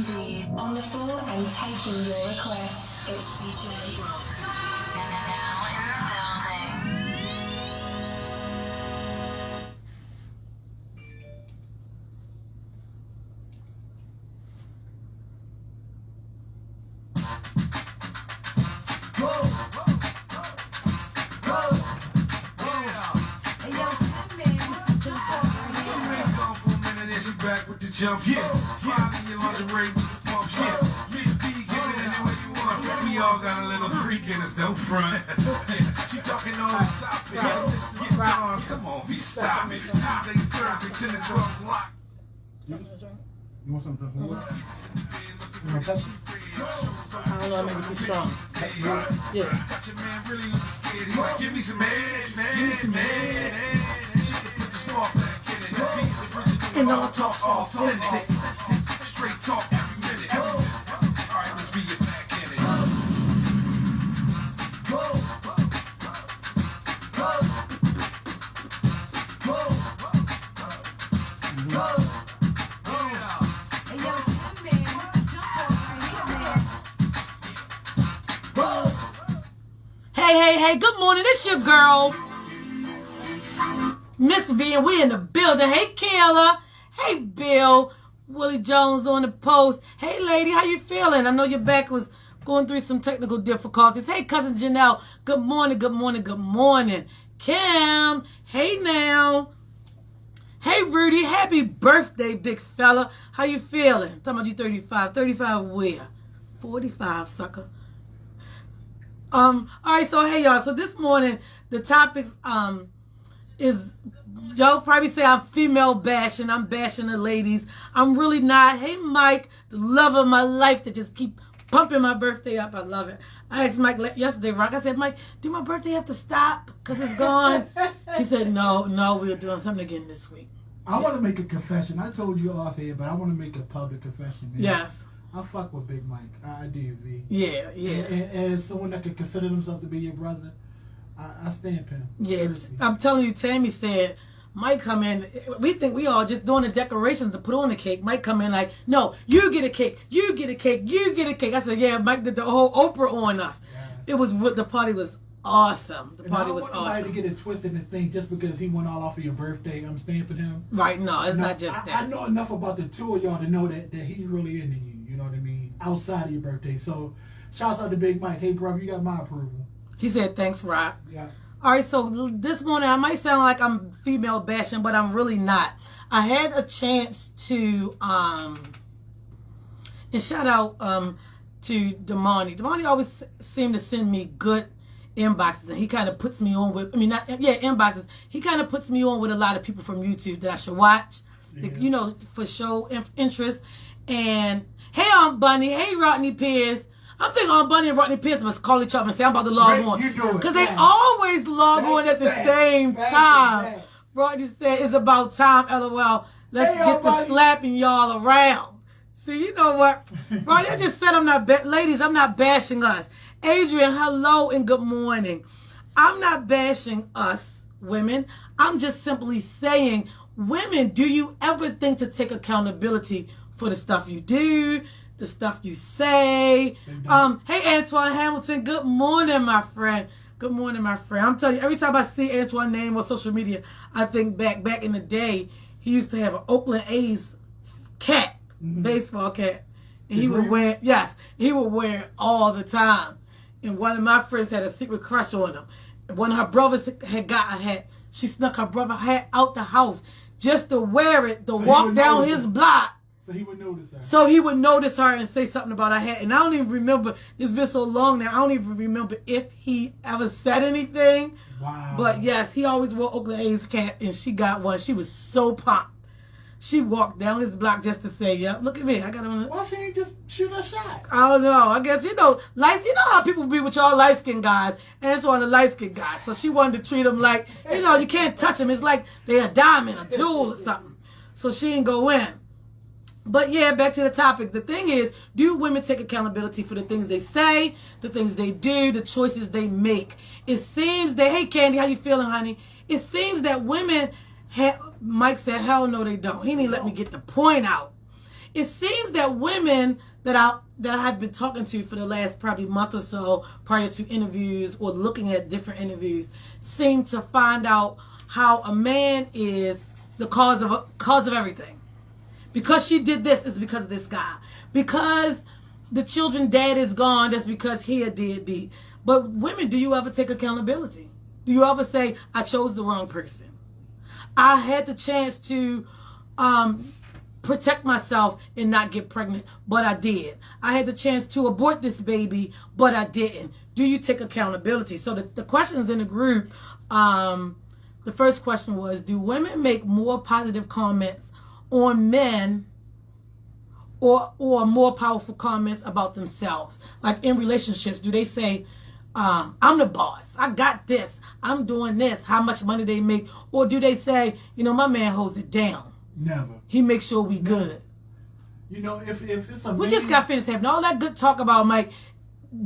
Ms Vee on the floor and taking your requests. It's DJ Rock. Now in the building. Back with the jump, yeah. Slide in your lingerie with the pumps, yeah. Ms Vee, get it any way you want. We all got a little freak in us, don't front. She talking on the topic. Let's get on. Come on, V, stop it. Tuesday, Thursday, 10 to 12 o'clock. You want something? You want Pepsi? I don't know, maybe too strong. Yeah. Got your man really looking scared. He like, give me some head, man. Give me some head. She can put the smart back in it. The beats original. And all talk's authentic. Straight talk every minute. Alright, let's be back in it. Hey, good morning. It's your girl, Ms Vee, and we in the building. Hey, Kayla. Hey, Bill. Willie Jones on the post. Hey, lady, how you feeling? I know your back was going through some technical difficulties. Hey, cousin Janelle. Good morning, good morning, good morning. Kim. Hey, now. Hey, Rudy. Happy birthday, big fella. How you feeling? Talking about you 35. 35 where? 45, sucker. All right, so hey, y'all. So this morning, the topics, is, y'all probably say I'm female bashing. I'm bashing the ladies. I'm really not. Hey, Mike, the love of my life that just keep pumping my birthday up. I love it. I asked Mike yesterday, Rock. I said, Mike, do my birthday have to stop because it's gone? He said, no, we're doing something again this week. I want to make a confession. I told you off here, but I want to make a public confession, man. Yes. I fuck with Big Mike. I do, V. Yeah. And as someone that could consider himself to be your brother, I stamp him. Yeah, seriously. I'm telling you, Tammy said, Mike come in, we think we all just doing the decorations to put on the cake. Mike come in like, no, you get a cake, you get a cake, you get a cake. I said, yeah, Mike did the whole Oprah on us. Yes. It was, the party was awesome. The party was awesome. I don't want nobody awesome. to get it twisted and think just because he went all off of your birthday, I'm stamping him. Right, no, it's not just that. I know enough about the two of y'all to know that he's really into you, you know what I mean, outside of your birthday. So, shouts out to Big Mike. Hey, bro, you got my approval. He said, thanks, Rock. Yeah. All right, so this morning I might sound like I'm female bashing, but I'm really not. I had a chance to, and shout out to Damani. Damani always seemed to send me good inboxes, and he kind of puts me on with, inboxes. He kind of puts me on with a lot of people from YouTube that I should watch, you know, for show interest. And hey, Aunt Bunny. Hey, Rodney Pierce. I'm thinking Aunt Bunny and Rodney Pierce must call each other and say, I'm about to log on. Because they always log on at the same time. Rodney said, it's about time, LOL. Let's get the slapping y'all around. See, you know what? Rodney, I just said I'm not, ladies, I'm not bashing us. Adrian, hello and good morning. I'm not bashing us, women. I'm just simply saying, women, do you ever think to take accountability for the stuff you do, the stuff you say? Hey, Antoine Hamilton, good morning, my friend. Good morning, my friend. I'm telling you, every time I see Antoine's name on social media, I think back in the day, he used to have an Oakland A's cap, baseball cap. And he would wear, he would wear it all the time. And one of my friends had a secret crush on him. And one of her brothers had got a hat. She snuck her brother hat out the house just to wear it, to walk down his block. So he would notice her. So he would notice her and say something about her hat. And I don't even remember, it's been so long now, I don't even remember if he ever said anything. Wow. But yes, he always wore Oakland A's cap, and she got one. She was so pumped. She walked down his block just to say, yep, look at me. I got on. Why she ain't just shoot a shot? I don't know. I guess, you know how people be with y'all light-skinned guys, and it's one of the light-skinned guys. So she wanted to treat them like, you know, you can't touch them. It's like they're a diamond, a jewel or something. So she didn't go in. But yeah, back to the topic. The thing is, do women take accountability for the things they say, the things they do, the choices they make? It seems that, hey Candy, how you feeling, honey? It seems that women, Mike said, hell no they don't. He didn't let me get the point out. it seems that women that I have been talking to for the last probably month or so prior to interviews or looking at different interviews seem to find out how a man is the cause of everything. Because she did this, it's because of this guy. Because the children dad is gone, that's because he a deadbeat. But women, do you ever take accountability? Do you ever say, I chose the wrong person? I had the chance to protect myself and not get pregnant, but I did. I had the chance to abort this baby, but I didn't. Do you take accountability? So the questions in the group, the first question was, do women make more positive comments on men or more powerful comments about themselves? Like in relationships, do they say, I'm the boss, I got this, I'm doing this, how much money they make? Or do they say, my man holds it down? Never. He makes sure we good. If it's a We man, just got finished having all that good talk about Mike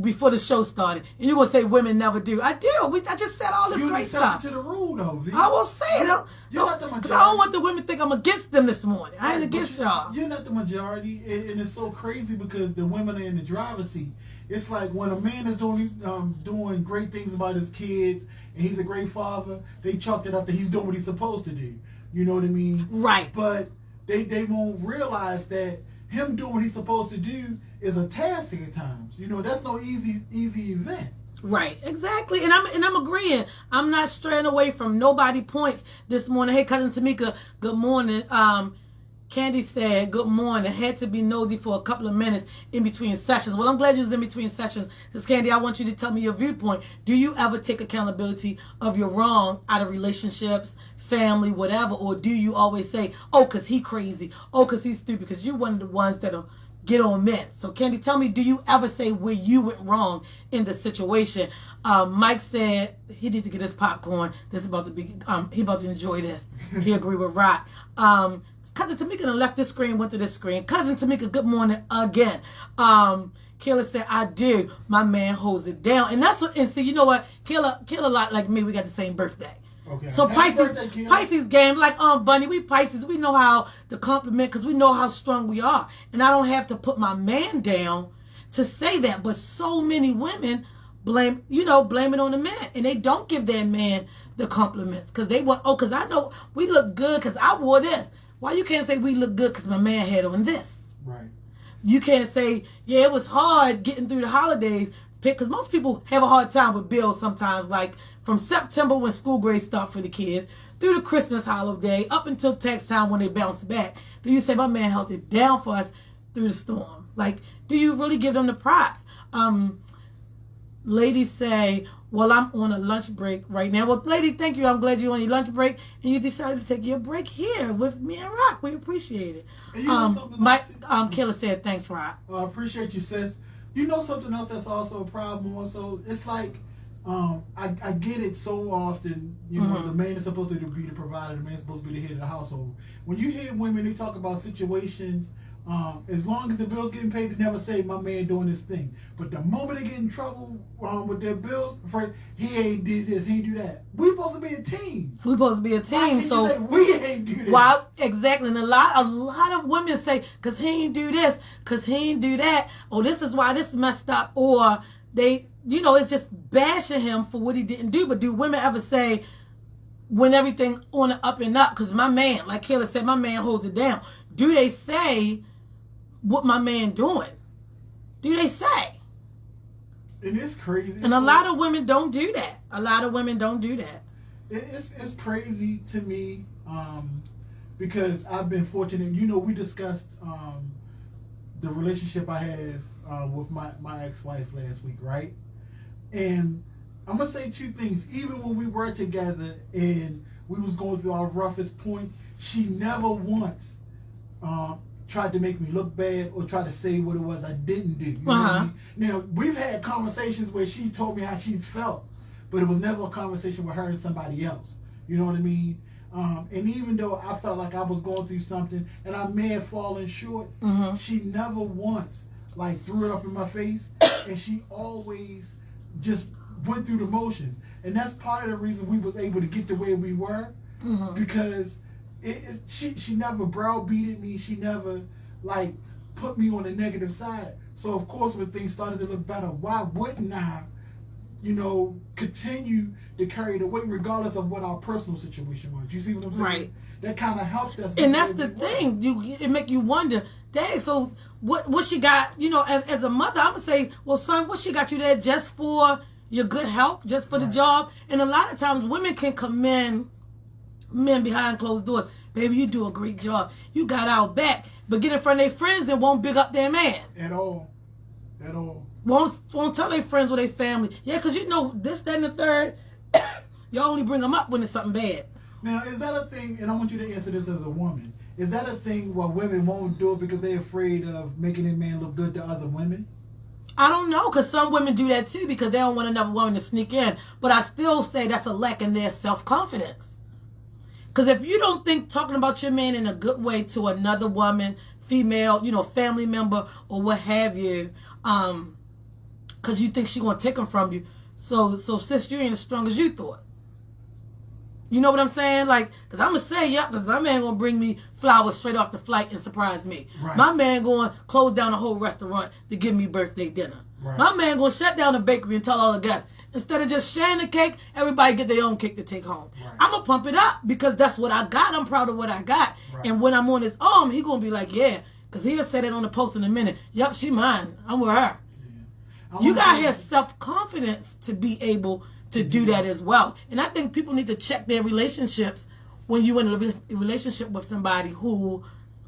before the show started, and you will say women never do. I do. I just said all this you great stuff. to the rule though, V. I will say it. You're not the Because majority. I don't want the women to think I'm against them this morning. I ain't But against y'all. You're not the majority, and it's so crazy because the women are in the driver's seat. It's like when a man is doing great things about his kids, and he's a great father, they chalk it up that he's doing what he's supposed to do. You know what I mean? Right. But they won't realize that him doing what he's supposed to do is a task at times. That's no easy event. Right, exactly, and I'm agreeing. I'm not straying away from nobody points this morning. Hey, cousin Tamika, good morning. Candy said, good morning. Had to be nosy for a couple of minutes in between sessions. Well, I'm glad you was in between sessions. Because, Candy, I want you to tell me your viewpoint. Do you ever take accountability of your wrong out of relationships, family, whatever? Or do you always say, oh, because he crazy. Oh, because he's stupid. Because you're one of the ones that'll get on men. So, Candy, tell me, do you ever say where you went wrong in the situation? Mike said he need to get his popcorn. This is about to be, he about to enjoy this. He agree with Rock. Cousin Tamika done left this screen, went to this screen. Cousin Tamika, good morning again. Kayla said, I do. My man holds it down. And that's what, and see, you know what? Kayla a lot like me. We got the same birthday. Okay. So Happy birthday, Kayla. Pisces game, like Bunny, we Pisces, we know how to compliment because we know how strong we are. And I don't have to put my man down to say that. But so many women blame it on the man. And they don't give their man the compliments because they want, because I know we look good because I wore this. Why you can't say we look good because my man had on this? Right. You can't say, yeah, it was hard getting through the holidays because most people have a hard time with bills sometimes, like from September when school grades start for the kids through the Christmas holiday up until tax time when they bounce back. Do you say my man held it down for us through the storm? Like, do you really give them the props? Ladies say, well, I'm on a lunch break right now. Well, lady, thank you. I'm glad you're on your lunch break and you decided to take your break here with me and Rock. We appreciate it. Kayla said, thanks, Rock. I appreciate you, sis. You know something else that's also a problem also? It's like, I get it so often, the man is supposed to be the provider, the man is supposed to be the head of the household. When you hear women, they talk about situations, as long as the bill's getting paid, they never say, my man doing this thing. But the moment they get in trouble with their bills, he ain't did this, he ain't do that. We supposed to be a team. We supposed to be a team, so say, we ain't do this. Well, exactly. And a lot of women say, because he ain't do this, because he ain't do that, or this is why this messed up, or they, it's just bashing him for what he didn't do. But do women ever say, when everything on the up and up, because my man, like Kayla said, my man holds it down. Do they say, what my man doing? Do they say? And it's crazy. And a lot of women don't do that. A lot of women don't do that. It's crazy to me because I've been fortunate. We discussed the relationship I have with my ex-wife last week, right? And I'm going to say two things. Even when we were together and we was going through our roughest point, she never once tried to make me look bad or try to say what it was I didn't do. You know what I mean? Now, we've had conversations where she's told me how she's felt, but it was never a conversation with her and somebody else. You know what I mean? And even though I felt like I was going through something and I may have fallen short, she never once threw it up in my face, and she always just went through the motions. And that's part of the reason we was able to get to where we were, because she never browbeated me. She never like put me on the negative side. So of course, when things started to look better, why wouldn't I, continue to carry the weight regardless of what our personal situation was? You see what I'm saying? Right. That kind of helped us. And that's the thing. It make you wonder, dang, so what she got, as a mother, I'm going to say, well, son, what she got you there just for your good health, just for the job? And a lot of times women can commend men behind closed doors. Baby, you do a great job. You got our back. But get in front of their friends and won't big up their man. At all. Won't tell their friends or their family. Yeah, because this, that, and the third, you only bring them up when it's something bad. Now, is that a thing, and I want you to answer this as a woman, is that a thing where women won't do it because they're afraid of making their man look good to other women? I don't know, because some women do that too because they don't want another woman to sneak in. But I still say that's a lack in their self-confidence. Because if you don't think talking about your man in a good way to another woman, female, family member or what have you, because you think she's going to take him from you, so sis, you ain't as strong as you thought. You know what I'm saying? Like, because I'm going to say, yep, because my man going to bring me flowers straight off the flight and surprise me. Right. My man going to close down a whole restaurant to give me birthday dinner. Right. My man going to shut down the bakery and tell all the guests, instead of just sharing the cake, everybody get their own cake to take home. Right. I'm going to pump it up because that's what I got. I'm proud of what I got. Right. And when I'm on his arm, he going to be like, yeah, because he'll say it on the post in a minute. Yep, she mine. I'm with her. Yeah. You got to have self-confidence to be able to do that as well. And I think people need to check their relationships when you're in a relationship with somebody who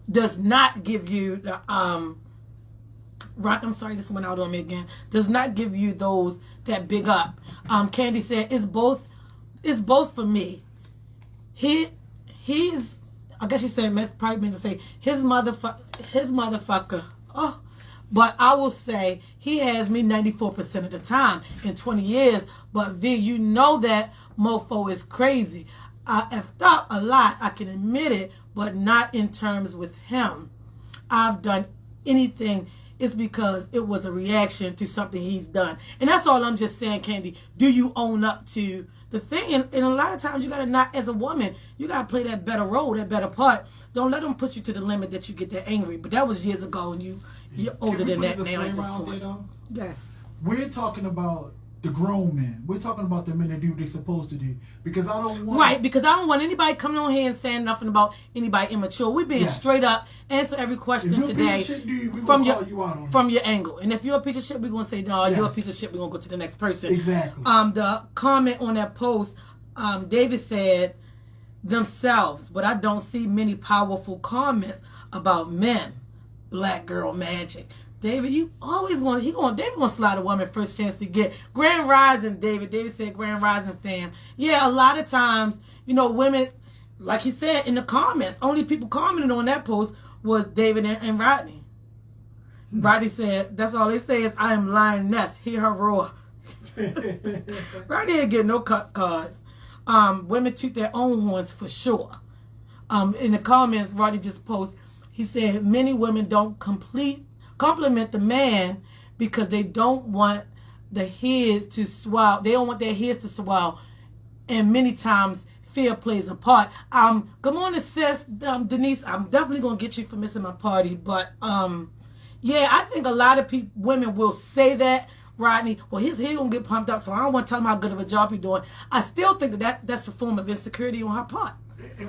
does not give you the Rock, I'm sorry, this went out on me again. Does not give you those that big up. Candy said it's both for me. He's I guess she said probably meant to say his motherfucker. Oh, but I will say he has me 94% of the time in 20 years. But V, you know that mofo is crazy. I effed up a lot. I can admit it, but not in terms with him. I've done anything. It's because it was a reaction to something he's done. And that's all I'm just saying, Candy. Do you own up to the thing? And a lot of times you got to not, as a woman, you got to play that better role, that better part. Don't let them put you to the limit that you get that angry. But that was years ago, and you're older than that now at this point. Yes. We're talking about the grown men. We're talking about the men that do what they're supposed to do. Because I don't want... Right, because I don't want anybody coming on here and saying nothing about anybody immature. We're being straight up, answer every question today from your angle. And if you're a piece of shit, we're going to say, no, you're a piece of shit, we're going to go to the next person. Exactly. The comment on that post, David said, themselves, but I don't see many powerful comments about men. Black girl magic. David, you always want, David gonna slide a woman first chance to get. Grand Rising, David. David said Grand Rising fam. Yeah, a lot of times, women, like he said in the comments, only people commenting on that post was David and Rodney. Rodney said, that's all they say is, I am lioness, hear her roar. Rodney didn't get no cut cards. Women toot their own horns for sure. In the comments, Rodney just posted, he said, many women don't compliment the man because they don't want the heads to swell. They don't want their heads to swell. And many times fear plays a part. Good morning, sis. Denise, I'm definitely going to get you for missing my party. But, yeah, I think a lot of women will say that, Rodney, well, his head going to get pumped up, so I don't want to tell him how good of a job he's doing. I still think that's a form of insecurity on her part.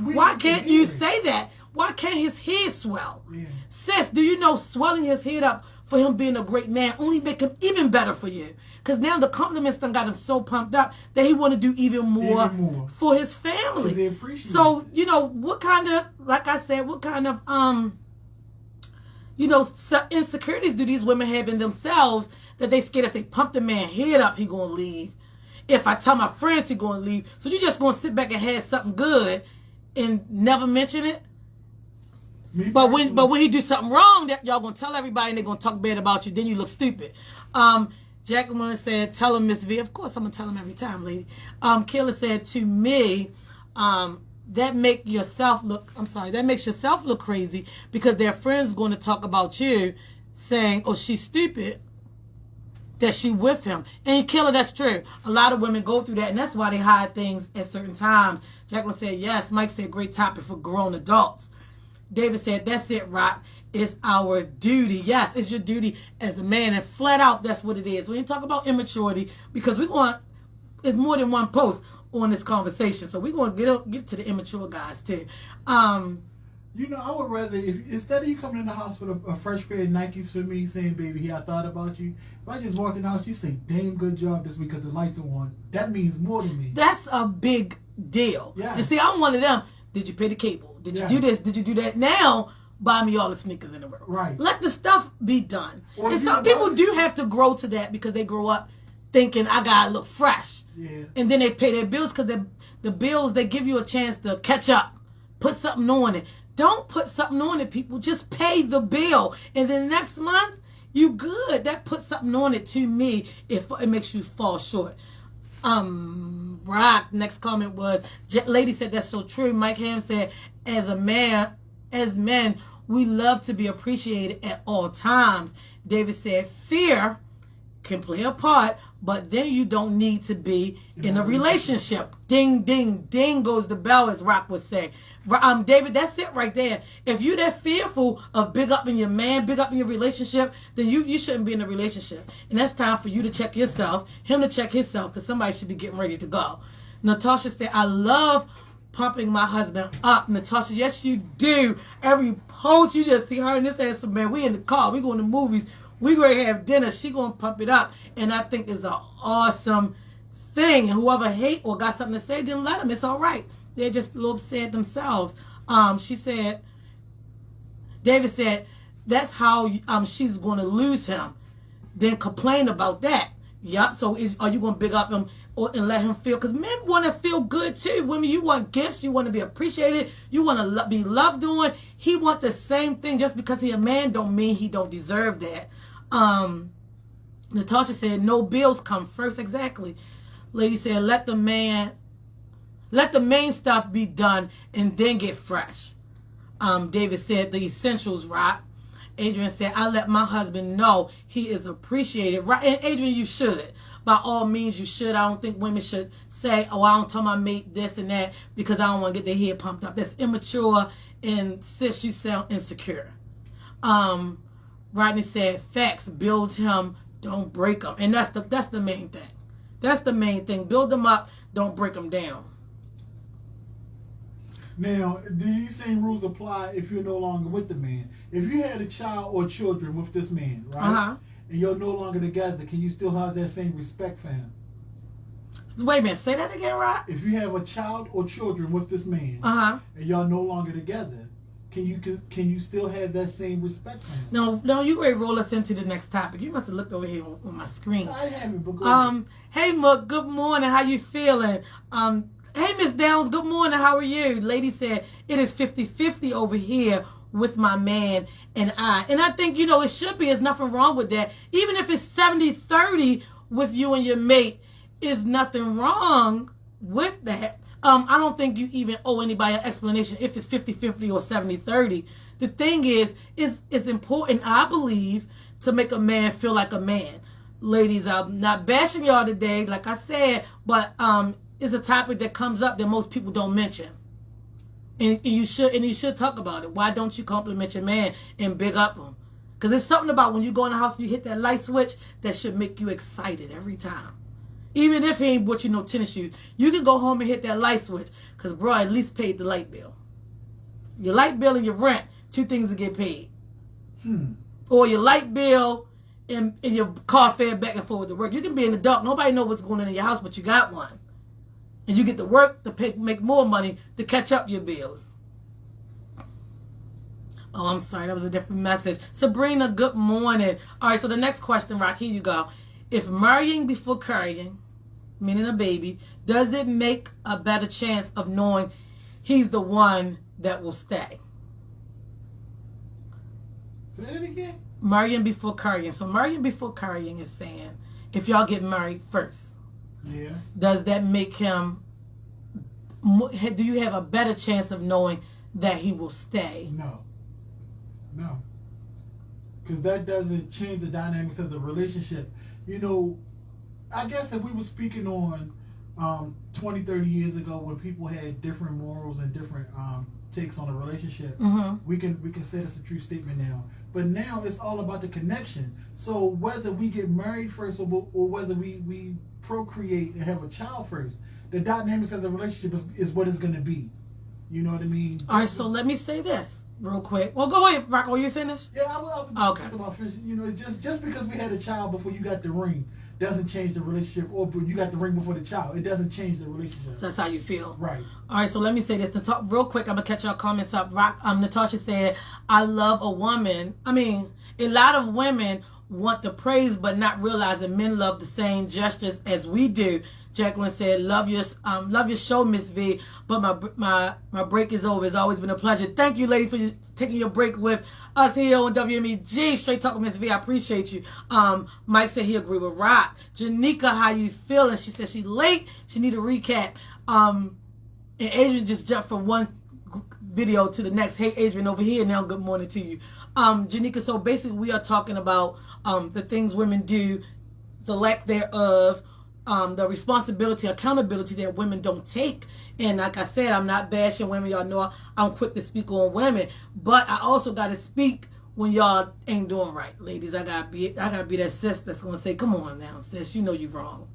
Why can't you say that? Why can't his head swell? Yeah. Sis, do you know swelling his head up for him being a great man only make him even better for you? Because now the compliments done got him so pumped up that he want to do even more for his family. They appreciate so, what kind of, like I said, what kind of, insecurities do these women have in themselves that they scared if they pump the man head up, he going to leave. If I tell my friends he going to leave. So you just going to sit back and have something good and never mention it? But when he do something wrong, that y'all gonna tell everybody and they're gonna talk bad about you, then you look stupid. Jacqueline said, tell him, Ms Vee. Of course I'm gonna tell him every time, lady. Kayla said, to me, that makes yourself look crazy because their friends gonna talk about you saying, oh, she's stupid, that she with him. And Kayla, that's true. A lot of women go through that, and that's why they hide things at certain times. Jacqueline said, yes. Mike said, great topic for grown adults. David said, that's it, Rock. It's our duty. Yes, it's your duty as a man, and flat out, that's what it is. We ain't talk about immaturity because it's more than one post on this conversation, so we're going to get to the immature guys too. You know, I would rather, if instead of you coming in the house with a fresh pair of Nikes for me, saying, baby, here, I thought about you. If I just walked in the house, you say, damn good job this week because the lights are on. That means more to me. That's a big deal. Yeah. And see, I'm one of them. Did you pay the cable? Did you do this? Did you do that? Now, buy me all the sneakers in the world. Right. Let the stuff be done. Or and some people do have to grow to that because they grow up thinking, I got to look fresh. Yeah. And then they pay their bills because the bills, they give you a chance to catch up. Put something on it. Don't put something on it, people. Just pay the bill. And then next month, you good. That puts something on it to me if it makes you fall short. Rock, next comment was, lady said that's so true. Mike Ham said, as men, we love to be appreciated at all times. David said, fear can play a part, but then you don't need to be in a relationship. Ding, ding, ding goes the bell, as Rock would say. David, that's it right there. If you're that fearful of big up in your man, big up in your relationship, then you shouldn't be in a relationship. And that's time for you to check yourself, him to check himself, because somebody should be getting ready to go. Natasha said, I love pumping my husband up. Natasha, yes, you do. Every post, you just see her and this handsome man. We in the car. We going to movies. We going to have dinner. She going to pump it up. And I think it's an awesome thing. And whoever hate or got something to say, then let them. It's all right. They're just a little upset themselves. She said, David said, that's how she's going to lose him. Then complain about that. Yup. So are you going to big up him and let him feel? Because men want to feel good too. Women, you want gifts. You want to be appreciated. You want to be loved on. He want the same thing. Just because he a man don't mean he don't deserve that. Natasha said, no bills come first. Exactly. Lady said, let the main stuff be done and then get fresh. David said, the essentials, right? Adrian said, I let my husband know he is appreciated. Right? And Adrian, you should. By all means, you should. I don't think women should say, oh, I don't tell my mate this and that because I don't want to get their head pumped up. That's immature, and sis, you sound insecure. Rodney said, facts, build him, don't break him. And that's the main thing. That's the main thing. Build them up, don't break them down. Now, do these same rules apply if you're no longer with the man? If you had a child or children with this man, right? And you're no longer together, can you still have that same respect for him? Wait a minute, say that again, Rod? If you have a child or children with this man, and y'all no longer together, can you still have that same respect for him? No, you ready to roll us into the next topic. You must have looked over here on my screen. I haven't, but go ahead. Hey, Mook, good morning. How you feeling? Hey, Miss Downs, good morning. How are you? Lady said, it is 50-50 over here with my man and I. And I think, it should be. There's nothing wrong with that. Even if it's 70-30 with you and your mate, is nothing wrong with that. I don't think you even owe anybody an explanation if it's 50-50 or 70-30. The thing is, it's important, I believe, to make a man feel like a man. Ladies, I'm not bashing y'all today, like I said, but it's a topic that comes up that most people don't mention. And you should talk about it. Why don't you compliment your man and big up him? Because there's something about when you go in the house and you hit that light switch that should make you excited every time. Even if he ain't bought you no tennis shoes, you can go home and hit that light switch. Because, bro, at least paid the light bill. Your light bill and your rent, two things to get paid. Or your light bill and your car fare back and forth to work. You can be in the dark. Nobody know what's going on in your house, but you got one. And you get to work to make more money to catch up your bills. Oh, I'm sorry. That was a different message. Sabrina, good morning. All right, so the next question, Rock, here you go. If marrying before carrying, meaning a baby, does it make a better chance of knowing he's the one that will stay? Say that again? Marrying before carrying. So marrying before carrying is saying if y'all get married first. Yeah. Does that make him, do you have a better chance of knowing that he will stay? No. Because that doesn't change the dynamics of the relationship. I guess if we were speaking on 20, 30 years ago when people had different morals and different takes on a relationship, we can say that's a true statement now. But now it's all about the connection. So whether we get married first or whether we procreate and have a child first, the dynamics of the relationship is what it's going to be. You know what I mean? All right, so let me say this real quick. Well, go ahead, Rock. Were you finished? Yeah, I will. Okay. Just about finished. You know, just because we had a child before you got the ring doesn't change the relationship, or you got the ring before the child. It doesn't change the relationship. So that's how you feel. Right. All right, so let me say this. To talk real quick, I'm going to catch y'all comments up. Rock, Natasha said, I love a woman. I mean, a lot of women want the praise, but not realizing men love the same gestures as we do. Jacqueline said, love your show, Ms Vee, but my break is over. It's always been a pleasure. Thank you, lady, for taking your break with us here on WMEG. Straight Talk with Ms Vee. I appreciate you. Mike said he agreed with Rock. Janika, how you feeling? She said she late. She need a recap. And Adrian just jumped from one video to the next. Hey, Adrian, over here now. Good morning to you. Janika, so basically we are talking about the things women do, the lack thereof, the responsibility, accountability that women don't take. And like I said, I'm not bashing women. Y'all know I'm quick to speak on women, but I also got to speak when y'all ain't doing right, ladies. I gotta be that sis that's gonna say, "Come on now, sis, you know you're wrong."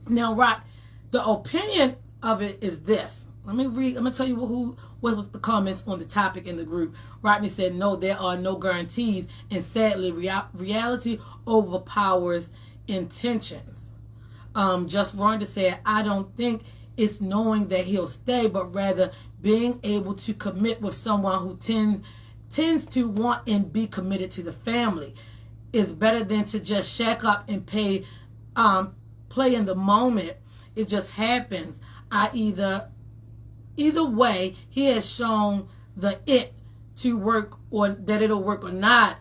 Now, Rock, the opinion of it is this. Let me read. I'm gonna tell you what was the comments on the topic in the group. Rodney said, "No, there are no guarantees, and sadly, reality overpowers intentions." Just Rhonda said, "I don't think it's knowing that he'll stay, but rather being able to commit with someone who tends to want and be committed to the family is better than to just shack up and play in the moment. It just happens. Either way, he has shown the it to work, or that it'll work or not."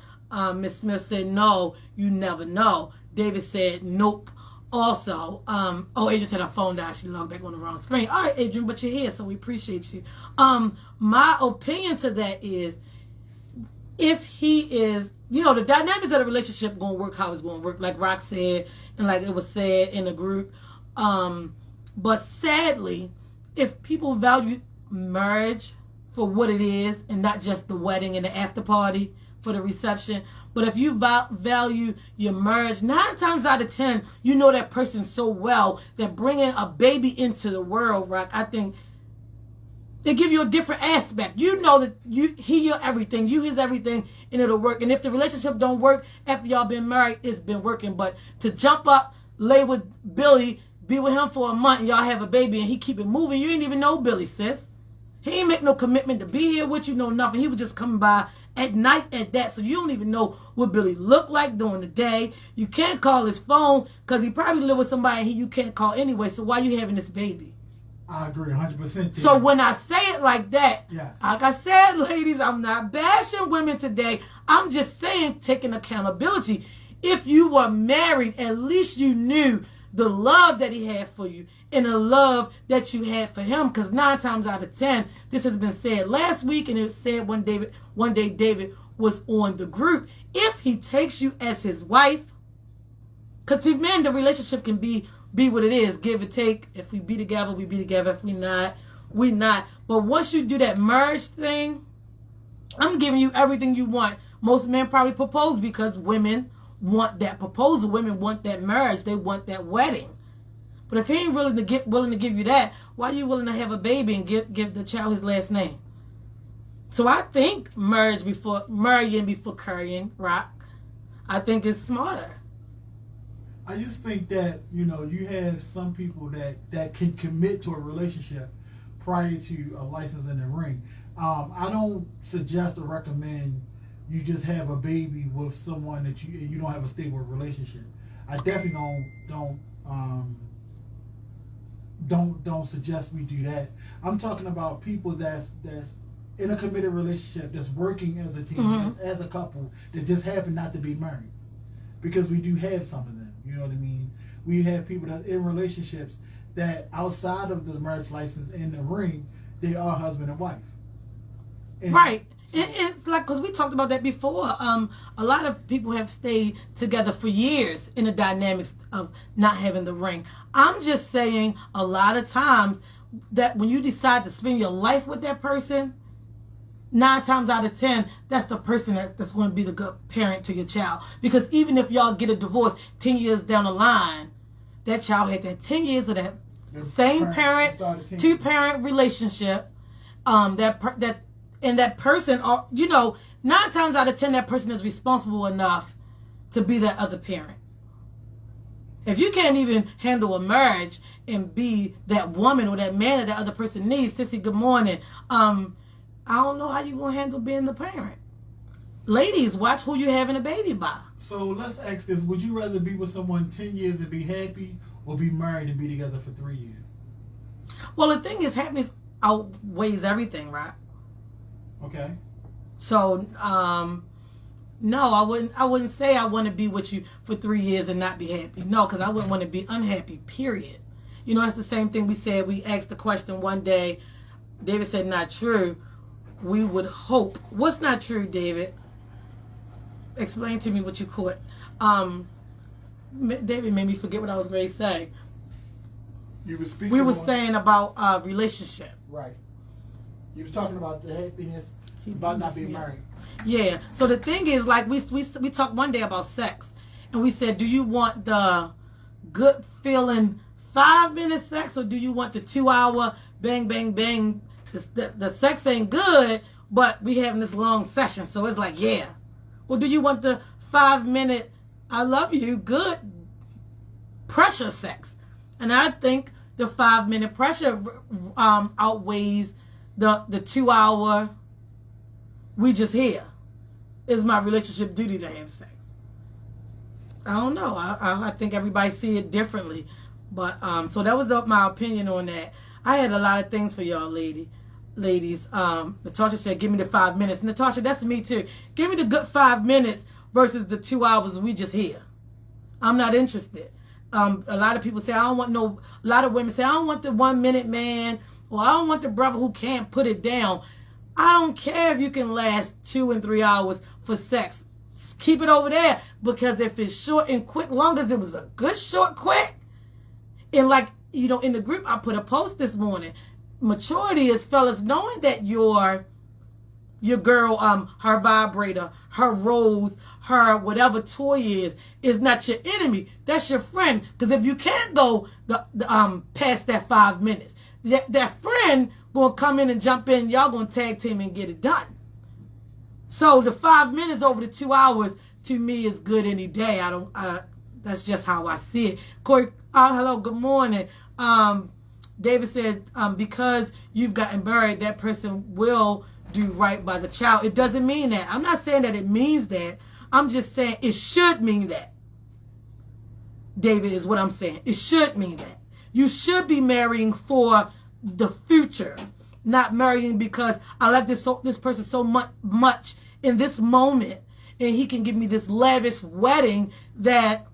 Miss Smith said, "No, you never know." David said, "Nope." Also, Adrian said her phone died. She logged back on the wrong screen. All right, Adrian, but you're here, so we appreciate you. My opinion to that is, if he is, the dynamics of the relationship going to work how it's going to work, like Rock said, and like it was said in the group. But sadly, if people value marriage for what it is and not just the wedding and the after party for the reception, but if you value your marriage, 9 times out of 10, you know that person so well that bringing a baby into the world, Rock, I think they give you a different aspect. You know that he your everything, you his everything, and it'll work. And if the relationship don't work after y'all been married, it's been working. But to jump up, lay with Billy, be with him for a month, and y'all have a baby, and he keep it moving, you ain't even know Billy, sis. He ain't make no commitment to be here with you, no nothing. He was just coming by at night at that, so you don't even know what Billy looked like during the day. You can't call his phone because he probably live with somebody you can't call anyway, so why you having this baby? I agree 100%. So when I say it like that, yes, like I said, ladies, I'm not bashing women today. I'm just saying taking accountability. If you were married, at least you knew the love that he had for you and the love that you had for him. Because 9 times out of 10, this has been said last week, and it was said one day David was on the group. If he takes you as his wife, because to men, the relationship can be what it is, give and take. If we be together, we be together. If we not, we not. But once you do that marriage thing, I'm giving you everything you want. Most men probably propose because women want that proposal. Women want that marriage. They want that wedding. But if he ain't willing to give you that, why are you willing to have a baby and give the child his last name? So I think marrying before carrying, Rock, I think it's smarter. I just think that, you have some people that can commit to a relationship prior to a license in the ring. I don't suggest or recommend you just have a baby with someone that you don't have a stable relationship. I definitely don't suggest we do that. I'm talking about people that's in a committed relationship, that's working as a team, as a couple, that just happen not to be married. Because we do have some of them. You know what I mean? We have people that in relationships that outside of the marriage license in the ring, they are husband and wife. And right. It's like, because we talked about that before. A lot of people have stayed together for years in the dynamics of not having the ring. I'm just saying a lot of times that when you decide to spend your life with that person, 9 times out of 10, that's the person that's going to be the good parent to your child. Because even if y'all get a divorce 10 years down the line, that child had that 10 years of that same parent, 2-parent relationship. That person, or 9 times out of 10, that person is responsible enough to be that other parent. If you can't even handle a marriage and be that woman or that man that the other person needs, Sissy, good morning. I don't know how you're going to handle being the parent. Ladies, watch who you're having a baby by. So let's ask this. Would you rather be with someone 10 years and be happy, or be married and be together for 3 years? Well, the thing is, happiness outweighs everything, right? Okay. So, no, I wouldn't say I want to be with you for 3 years and not be happy. No, because I wouldn't want to be unhappy, period. That's the same thing we said. We asked the question one day. David said, not true. We would hope. What's not true, David? Explain to me what you caught. David made me forget what I was going to say. You were speaking. We were saying about relationship. Right. You was talking about the happiness about not being married. Yeah. So the thing is, like we talked one day about sex, and we said, do you want the good feeling 5-minute sex, or do you want the 2-hour bang bang bang? The sex ain't good, but we having this long session, so it's like, yeah. Or do you want the 5-minute I love you good pressure sex? And I think the 5-minute pressure outweighs the 2-hour we just here. Is my relationship duty to have sex? I don't know. I think everybody see it differently. But so that was my opinion on that. I had a lot of things for y'all, ladies. Natasha said, give me the 5 minutes. Natasha, that's me too. Give me the good 5 minutes versus the 2 hours we just here. I'm not interested. A lot of people say, a lot of women say, I don't want the 1-minute man, or I don't want the brother who can't put it down. I don't care if you can last 2 and 3 hours for sex. Keep it over there, because if it's short and quick, long as it was a good short quick, and like, in the group, I put a post this morning. Maturity is, fellas, knowing that your girl, her vibrator, her rose, her whatever toy is not your enemy. That's your friend. Because if you can't go past that 5 minutes, that friend gonna come in and jump in. Y'all gonna tag team and get it done. So the 5 minutes over the 2 hours to me is good any day. That's just how I see it. Corey, hello, good morning. David said, because you've gotten married, that person will do right by the child. It doesn't mean that. I'm not saying that it means that. I'm just saying it should mean that. David is what I'm saying. It should mean that. You should be marrying for the future, not marrying because I like this person so much in this moment, and he can give me this lavish wedding that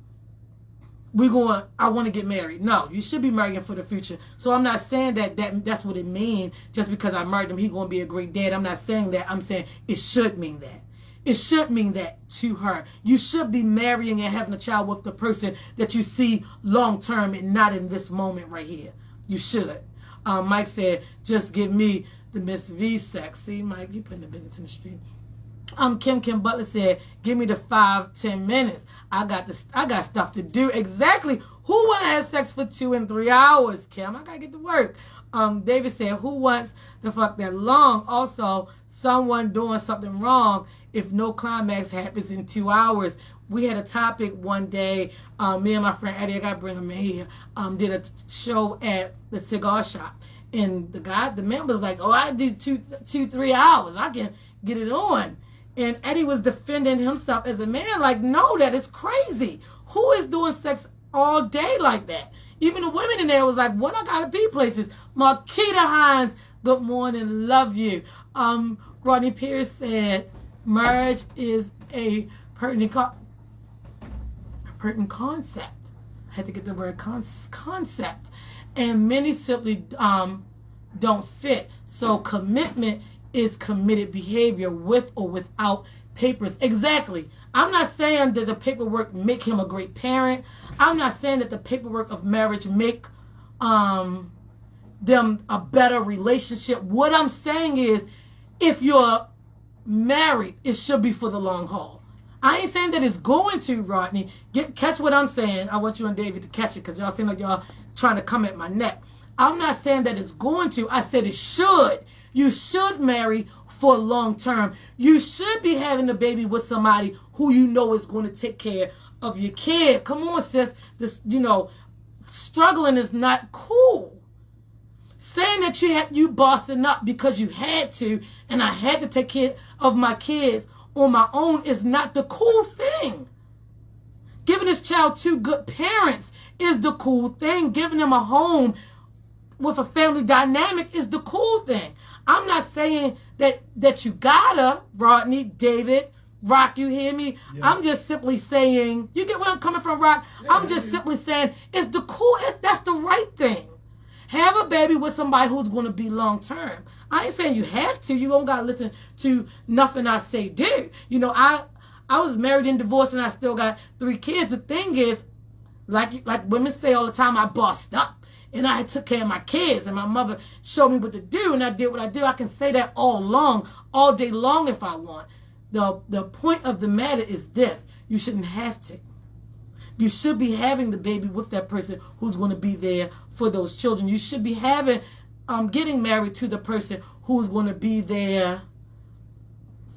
I want to get married. No, you should be marrying for the future. So I'm not saying that's what it means. Just because I married him, he's going to be a great dad. I'm not saying that. I'm saying it should mean that. It should mean that to her. You should be marrying and having a child with the person that you see long term and not in this moment right here. You should. Mike said, just give me the Ms Vee sex. See, Mike, you putting the business in the street. Kim Butler said, give me the 5-10 minutes. I got stuff to do. Exactly. Who want to have sex for 2 and 3 hours, Kim? I got to get to work. David said, who wants to fuck that long? Also, someone doing something wrong if no climax happens in 2 hours. We had a topic one day, me and my friend Eddie, I got to bring him in here, did a show at the cigar shop. And the man was like, oh, I do 2-3 hours. I can get it on. And Eddie was defending himself as a man, like, no, that is crazy. Who is doing sex all day like that? Even the women in there was like, what I gotta be places. Marquita Hines, good morning, love you. Rodney Pierce said, marriage is a pertinent concept. I had to get the word concept. And many simply don't fit. So commitment is committed behavior with or without papers. Exactly. I'm not saying that the paperwork make him a great parent. I'm not saying that the paperwork of marriage make them a better relationship. What I'm saying is, if you're married, it should be for the long haul. I ain't saying that it's going to, Rodney. Catch what I'm saying. I want you and David to catch it, because y'all seem like y'all trying to come at my neck. I'm not saying that it's going to. I said it should. You should marry for long term. You should be having a baby with somebody who you know is going to take care of your kid. Come on, sis. This, struggling is not cool. Saying that you bossing up because you had to, and I had to take care of my kids on my own, is not the cool thing. Giving this child 2 good parents is the cool thing. Giving them a home with a family dynamic is the cool thing. I'm not saying that you gotta, Rodney, David, Rock, you hear me? Yeah. I'm just simply saying, you get where I'm coming from, Rock? Yeah, I'm just simply saying it's the cool, that's the right thing. Have a baby with somebody who's going to be long term. I ain't saying you have to. You don't got to listen to nothing I say do. I was married and divorced, and I still got 3 kids. The thing is, like women say all the time, I bossed up. And I took care of my kids, and my mother showed me what to do, and I did what I did. I can say that all day long if I want. The point of the matter is this: you shouldn't have to. You should be having the baby with that person who's going to be there for those children. You should be getting married to the person who's going to be there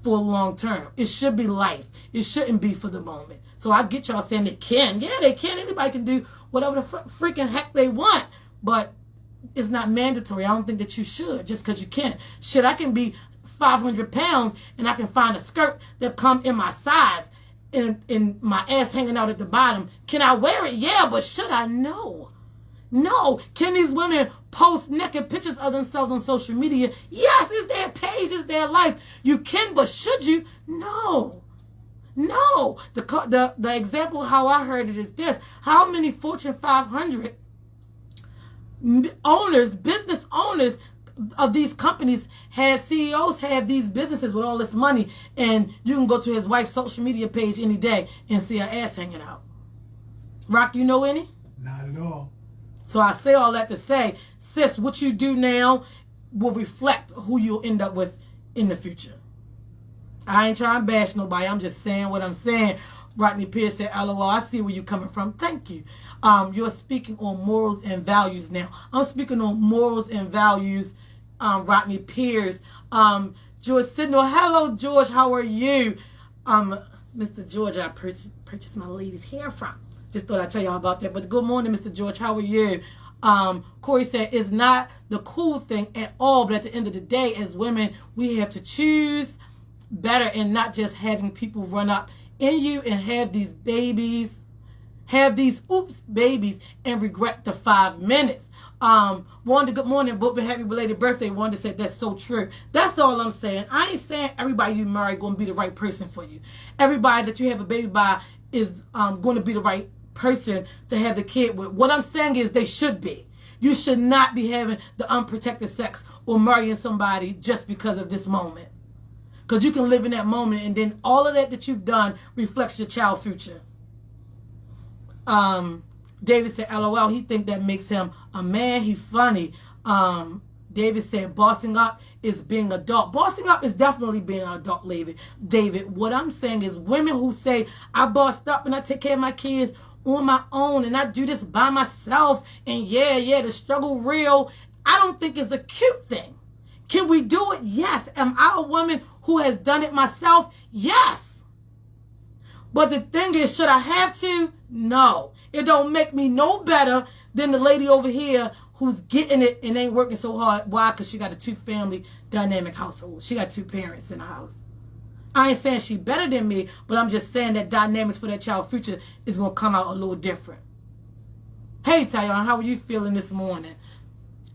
for long term. It should be life. It shouldn't be for the moment. So I get y'all saying they can. Yeah, they can. Anybody can do whatever the freaking heck they want. But it's not mandatory. I don't think that you should just because you can. Shit, I can be 500 pounds and I can find a skirt that come in my size and my ass hanging out at the bottom. Can I wear it? Yeah, but should I? No. No. Can these women post naked pictures of themselves on social media? Yes, it's their page, it's their life. You can, but should you? No. No. The example how I heard it is this: how many Fortune 500 owners, business owners of these companies CEOs have these businesses with all this money, and you can go to his wife's social media page any day and see her ass hanging out. Rock, you know any? Not at all. So I say all that to say, sis, what you do now will reflect who you'll end up with in the future. I ain't trying to bash nobody. I'm just saying what I'm saying. Rodney Pierce said, LOL, I see where you're coming from. Thank you. You're speaking on morals and values now. I'm speaking on morals and values, Rodney Pierce. George Sidnell. Hello, George. How are you? Mr. George, I purchased my lady's hair from. Just thought I'd tell y'all about that. But good morning, Mr. George. How are you? Corey said, it's not the cool thing at all. But at the end of the day, as women, we have to choose better and not just having people run up in you and have these babies, babies, and regret the 5 minutes. Wanda, good morning, but happy belated birthday. Wanda said that's so true. That's all I'm saying. I ain't saying everybody you marry going to be the right person for you. Everybody that you have a baby by is going to be the right person to have the kid with. What I'm saying is they should be. You should not be having the unprotected sex or marrying somebody just because of this moment. Because you can live in that moment, and then all of that you've done reflects your child's future. David said, LOL, he think that makes him a man. He funny. David said, bossing up is being adult. Bossing up is definitely being an adult, David. What I'm saying is women who say, I bossed up and I take care of my kids on my own and I do this by myself, and yeah, the struggle real, I don't think it's a cute thing. Can we do it? Yes. Am I a woman who has done it myself? Yes. But the thing is, should I have to? No. It don't make me no better than the lady over here who's getting it and ain't working so hard. Why? Because she got a 2-family dynamic household. She got 2 parents in the house. I ain't saying she better than me, but I'm just saying that dynamics for that child's future is going to come out a little different. Hey, Tyon, how are you feeling this morning?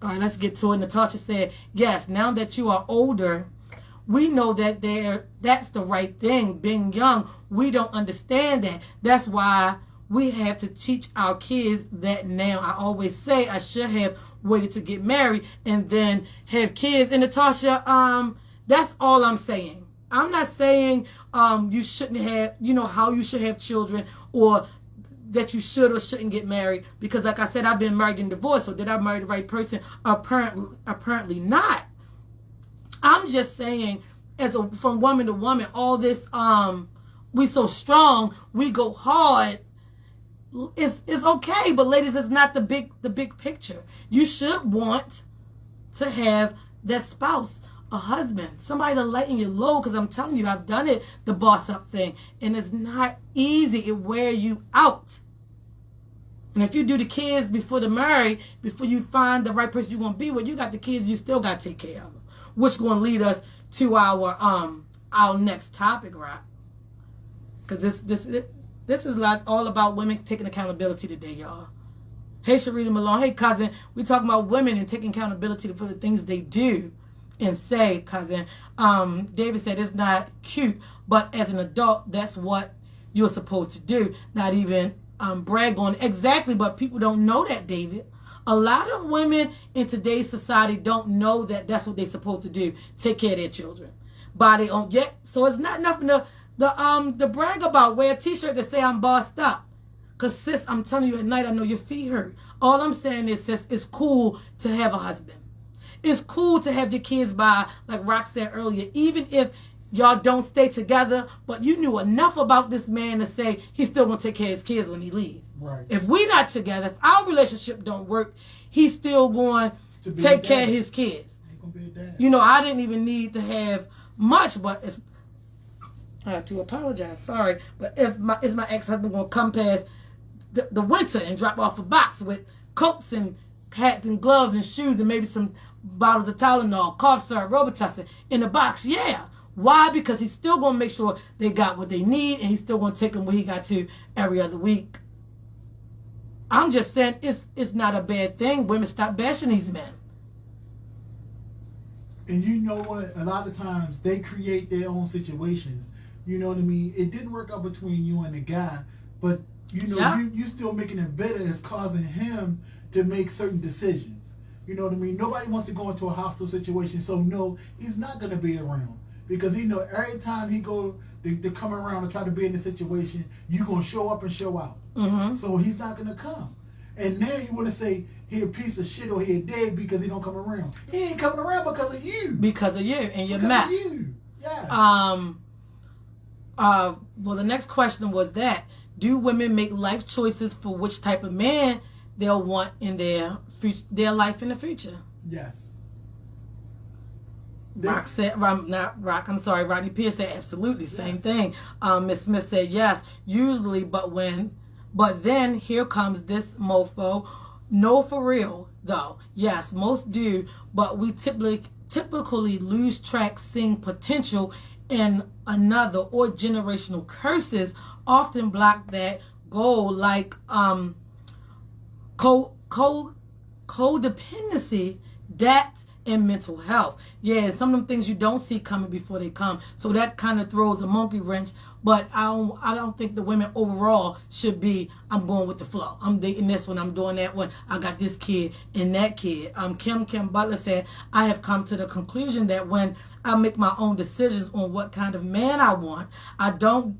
All right, let's get to it. Natasha said, yes, now that you are older, we know that that's the right thing. Being young, we don't understand that. That's why we have to teach our kids that now. I always say I should have waited to get married and then have kids. And Natasha, that's all I'm saying. I'm not saying you shouldn't have, how you should have children or that you should or shouldn't get married, because like I said, I've been married and divorced, so did I marry the right person? Apparently not. I'm just saying, from woman to woman, all this, we so strong, we go hard, it's okay, but ladies, it's not the big picture. You should want to have that spouse, a husband, somebody to lighten your load, because I'm telling you, I've done it, the boss up thing, and it's not easy. It wear you out. And if you do the kids before the marriage, before you find the right person you're going to be with, you got the kids, you still got to take care of them, which going to lead us to our next topic, right? Because this is like all about women taking accountability today, y'all. Hey, Sharita Malone. Hey, cousin. We talking about women and taking accountability for the things they do and say, cousin. David said it's not cute, but as an adult, that's what you're supposed to do. Not even brag on it. Exactly, but people don't know that, David. A lot of women in today's society don't know that that's what they're supposed to do. Take care of their children. By their own. Yeah, so it's not nothing to brag about. Wear a t-shirt that say I'm bossed up. Because, sis, I'm telling you, at night, I know your feet hurt. All I'm saying is, sis, it's cool to have a husband. It's cool to have your kids by, like Rock said earlier, even if y'all don't stay together, but you knew enough about this man to say he's still going to take care of his kids when he leaves. Right. If we not together, if our relationship don't work, he's still going to take care of his kids. He's gonna be a dad. You know, I didn't even need to have much, but it's, I have to apologize, sorry, but if my ex-husband going to come past the winter and drop off a box with coats and hats and gloves and shoes and maybe some bottles of Tylenol, cough syrup, Robitussin in the box, yeah. Why? Because he's still going to make sure they got what they need, and he's still going to take them where he got to every other week. I'm just saying it's not a bad thing. Women, stop bashing these men. And you know what? A lot of times they create their own situations. You know what I mean? It didn't work out between you and the guy, but you know, yeah. you still making it better. It's causing him to make certain decisions. You know what I mean? Nobody wants to go into a hostile situation, so no, he's not going to be around. Because he know every time he go to come around and try to be in the situation, you going to show up and show out. Mm-hmm. So he's not going to come. And now you want to say he a piece of shit or he a dead because he don't come around. He ain't coming around because of you. Because of you and your because mess. Of you. Yeah. Well, the next question was that, do women make life choices for which type of man they'll want in their life in the future? Yes. Rock said, not Rock, I'm sorry, Rodney Pierce said absolutely, same thing. Ms. Smith said yes, usually, but then here comes this mofo. No, for real, though. Yes, most do, but we typically lose track seeing potential in another, or generational curses often block that goal, like codependency, debt, and mental health. Yeah, some of them things you don't see coming before they come. So that kind of throws a monkey wrench. But I don't think the women overall should be, I'm going with the flow. I'm dating this one, I'm doing that one. I got this kid and that kid. Kim Butler said, I have come to the conclusion that when I make my own decisions on what kind of man I want, I don't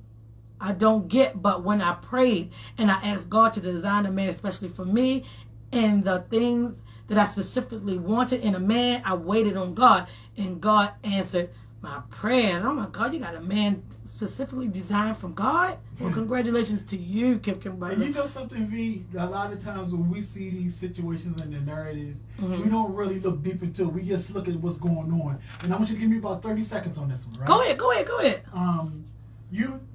get, but when I prayed and I asked God to design a man, especially for me, and the things that I specifically wanted in a man, I waited on God, and God answered my prayers. Oh my God, you got a man specifically designed from God? Well, congratulations to you, Kim Butler. And you know something, V? A lot of times when we see these situations and the narratives, we don't really look deep into it. We just look at what's going on. And I want you to give me about 30 seconds on this one, right? Go ahead.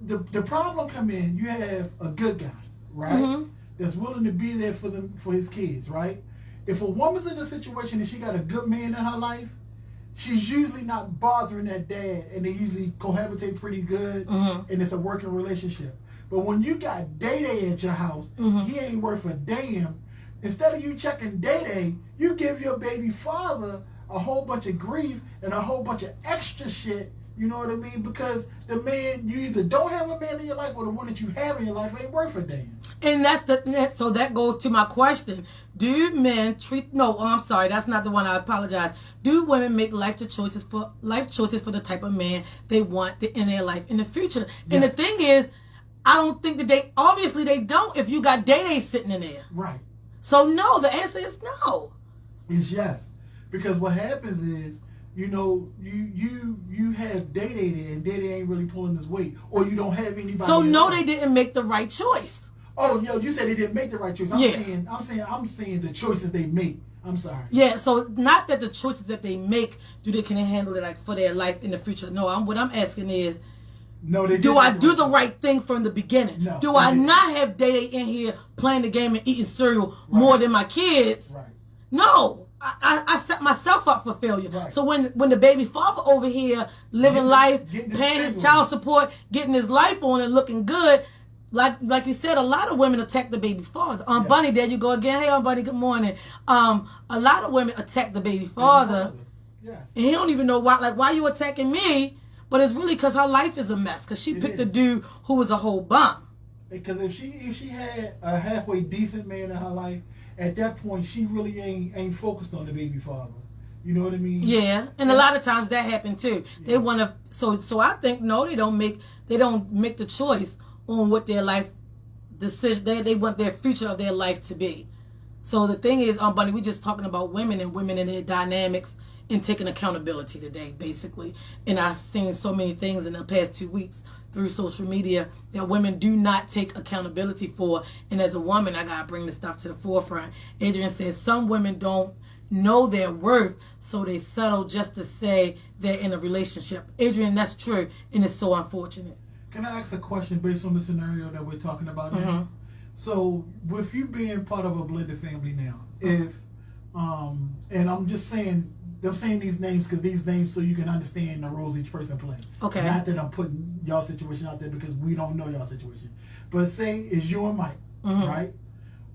The problem come in, you have a good guy, right? That's willing to be there for his kids, right? If a woman's in a situation and she got a good man in her life, she's usually not bothering that dad, and they usually cohabitate pretty good, and it's a working relationship. But when you got Day-Day at your house, he ain't worth a damn. Instead of you checking Day-Day, you give your baby father a whole bunch of grief and a whole bunch of extra shit. You know what I mean? Because the man, you either don't have a man in your life, or the one that you have in your life ain't worth a damn. And so that goes to my question. Do men treat, I'm sorry, that's not the one, I apologize. Do women make life choices for the type of man they want in their life in the future? Yes. And the thing is, I don't think that obviously they don't if you got Day sitting in there. Right. So no, the answer is no. It's yes. Because what happens is, you have Day there and Day ain't really pulling his weight. Or you don't have anybody. So no, they didn't make the right choice. Oh, you said they didn't make the right choice. I'm saying the choices they make. I'm sorry. Yeah, so not that the choices that they make, can they handle it like for their life in the future? No, what I'm asking is, no, they do I do the right thing from the beginning? No, do I not have Day in here playing the game and eating cereal more than my kids? Right. No, I set myself up for failure. Right. So when the baby father over here living life, paying his child support, getting his life on and looking good, like you said, a lot of women attack the baby father. Bunny, there you go again. Hey, Bunny, good morning. A lot of women attack the baby father. Yes. And he don't even know why. Like, why you attacking me? But it's really because her life is a mess. Because she picked a dude who was a whole bum. Because if she had a halfway decent man in her life, at that point she really ain't focused on the baby father. You know what I mean? Yeah, and a lot of times that happened too. Yeah. They want to. So I think no, they don't make the choice on what their life decision. They want their future of their life to be. So the thing is, Bunny, we just talking about women and their dynamics and taking accountability today, basically. And I've seen so many things in the past 2 weeks through social media that women do not take accountability for. And as a woman, I gotta bring this stuff to the forefront. Adrian says some women don't know their worth, so they settle just to say they're in a relationship. Adrian, that's true, and it's so unfortunate. Can I ask a question based on the scenario that we're talking about now? So, with you being part of a blended family now, if and I'm saying these names because these names so you can understand the roles each person plays. Okay. Not that I'm putting y'all situation out there because we don't know y'all situation. But say it's you and Mike, right?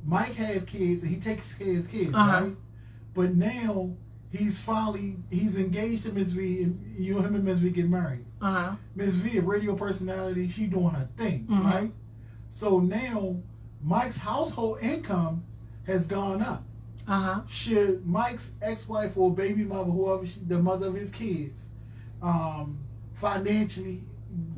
Mike have kids and he takes care of his kids, right? But now he's engaged to Ms Vee and him and Ms Vee get married. Ms Vee, a radio personality, she doing her thing, right? So now Mike's household income has gone up. Should Mike's ex-wife or baby mother, whoever the mother of his kids, financially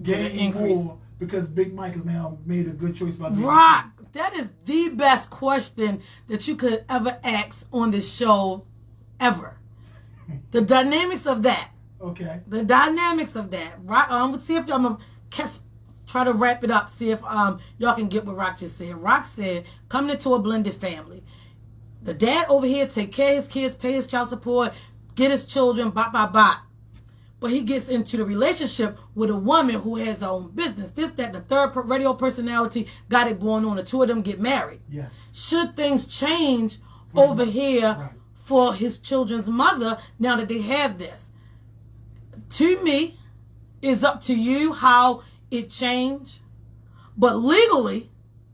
gain more because Big Mike has now made a good choice about Rock, that is the best question that you could ever ask on this show ever. The dynamics of that. Okay. The dynamics of that. Rock, let's see if I'm gonna try to wrap it up. See if y'all can get what Rock just said. Rock said, coming into a blended family. The dad over here take care of his kids, pay his child support, get his children, bop. But he gets into the relationship with a woman who has her own business. This, that, the third radio personality got it going on. The two of them get married. Yeah. Should things change over here for his children's mother now that they have this? To me, it's up to you how it changed. But legally,